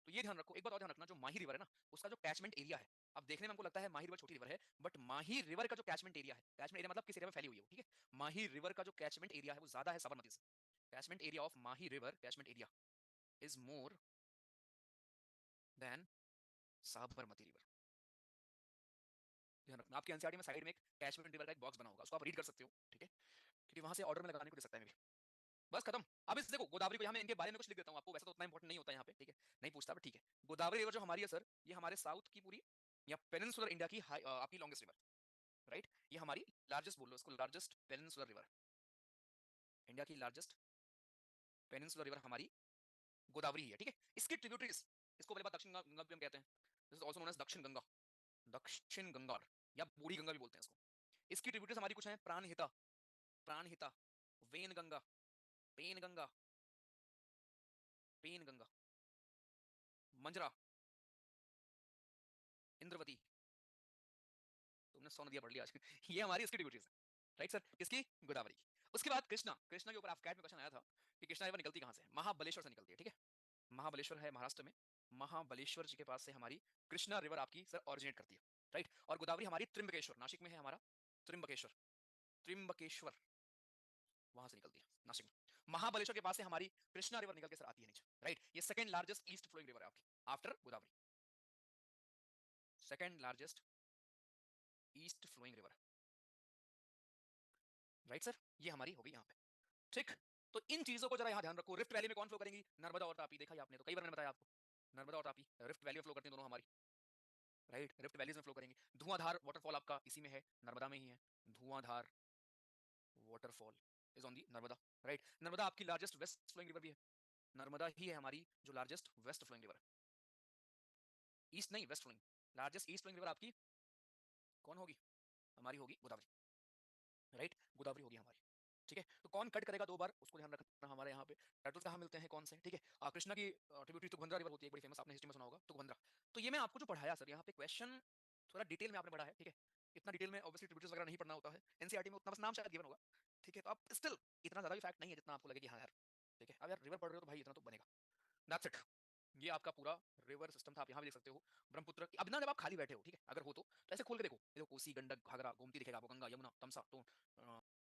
तो ये ध्यान रखो। एक बात और ध्यान रखना, जो माही रिवर है ना, उसका जो कैचमेंट एरिया है, अब देखने में हमको लगता है माही रिवर छोटी रिवर है, बट माही रिवर का जो कैचमेंट एरिया है, कैचमेंट एरिया मतलब किस एरिया में फैली हुई है, ठीक है, माही रिवर का जो कैचमेंट एरिया है वो ज्यादा है साबरमती से। Catchment area of Mahi river, catchment area is more than Sabarmati river. ध्यान रखना, आपके एनसीईआरटी में साइड में एक कैचमेंट रिवर का एक बॉक्स बना होगा, उसको आप रीड कर सकते हो, ठीक है, क्योंकि वहां से ऑर्डर में लगाने को दे सकता है मे। बस खत्म। अब इस देखो गोदावरी को यहाँ मैं इनके बारे में कुछ लिख देता हूँ आपको, वैसे तो उतना इंपॉर्टेंट नहीं होता यहाँ पे, ठीक है, नहीं पूछता, बट ठीक है। गोदावरी रिवर जो हमारी है सर, ये हमारे साउथ की पूरी या पेनिनसुलर इंडिया की आपकी लॉन्गेस्ट रिवर, राइट। ये हमारी लार्जेस्ट, बोल लो इसको, लार्जेस्ट पेनिनसुलर रिवर, इंडिया की लार्जेस्ट पेनिनसुलर रिवर हमारी गोदावरी ही है, ठीक है। इसकी ट्रिब्यूटरीज, इसको पहले बात दक्षिण गंगा भी हम कहते हैं, this is also known as Dakshin Ganga, दक्षिण गंगा, या बूढ़ी गंगा भी बोलते हैं इसको। इसकी ट्रिब्यूटरीज हमारी कुछ हैं, Pranhita, Pranhita, Wainganga, Penganga, Penganga, Manjra, Indravati, तुमने 100 नदियां पढ़ लिया आज ये हमारी इसकी ट्रिब्यूटरीज है, राइट सर, किसकी, गोदावरी की। उसके बाद कृष्णा, कृष्णा के ऊपर आप कैट में क्वेश्चन आया था कि कृष्णा रिवर निकलती कहां से, महाबलेश्वर से निकलती है, ठीक है। महाबलेश्वर है महाराष्ट्र में, महाबलेश्वर जी के पास से हमारी कृष्णा रिवर आपकी सर ऑरिजिनेट करती है, राइट। और गोदावरी हमारी त्रिम्बकेश्वर, नासिक में है हमारा त्रिम्बकेश्वर, त्रिम्बकेश्वर, वहां से निकलती है नासिक में। महाबलेश्वर के पास से हमारी कृष्णा रिवर निकल के सर आती है नीचे, राइट। ये second largest east flowing river है आपकी after Godavari, second largest east flowing river, right sir. ये हमारी होगी यहाँ पे, ठीक। तो इन चीजों को जरा यहाँ ध्यान रखो। रिफ्ट वैली में कौन फ्लो करेंगी, नर्मदा और तापी, देखा ही आपने, तो कई बार मैंने बताया आपको, नर्मदा और तापी रिफ्ट वैली में फ्लो करती हैं दोनों हमारी, राइट, रिफ्ट वैलीज में फ्लो करेंगे। धुआंधार वाटरफॉल आपका इसी में है, नर्मदा में ही है, धुआंधार waterfall is on the Narmada, right. Narmada आपकी लार्जेस्ट वेस्ट फ्लोइंग रिवर भी है, नर्मदा ही है हमारी जो largest west flowing river, east नहीं west flowing, largest east flowing river आपकी कौन होगी, हमारी होगी गोदावरी, राइट, गोदावरी होगी हमारी, ठीक है। तो कौन कट करेगा 2 बार, उसको ध्यान रखना। हमारे यहाँ पे टाइटल्स कहाँ मिलते हैं, कौन से, ठीक है। कृष्णा की ट्रिब्यूटरी तुंगभद्रा रिवर होती है, बड़ी फेमस, आपने हिस्ट्री में सुना होगा तुंगभद्रा। तो ये मैं आपको जो पढ़ाया सर यहाँ पे क्वेश्चन थोड़ा डिटेल में आपने पढ़ा है, ठीक है। इतना डिटेल में ऑब्वियसली ट्रिब्यूटरीज वगैरह नहीं पढ़ना होता है एनसीईआरटी में, उतना बस नाम शायद गिवन होगा, ठीक है। तो आप स्टिल इतना ज्यादा भी फैक्ट नहीं है जितना आपको लगे कि हाँ यार, ठीक है, अब यार रिवर पढ़ रहे हो तो भाई इतना तो बनेगा, दैट्स इट। ये आपका पूरा रिवर सिस्टम था, आप यहाँ भी देख सकते हो ब्रह्मपुत्र अब ना, जब आप खाली बैठे हो, ठीक है, अगर हो तो ऐसे खोल के देखो, देखो कोसी, गंडक, घाघरा, गोमती दिखेगा आपको, गंगा, यमुना, तमसा, तो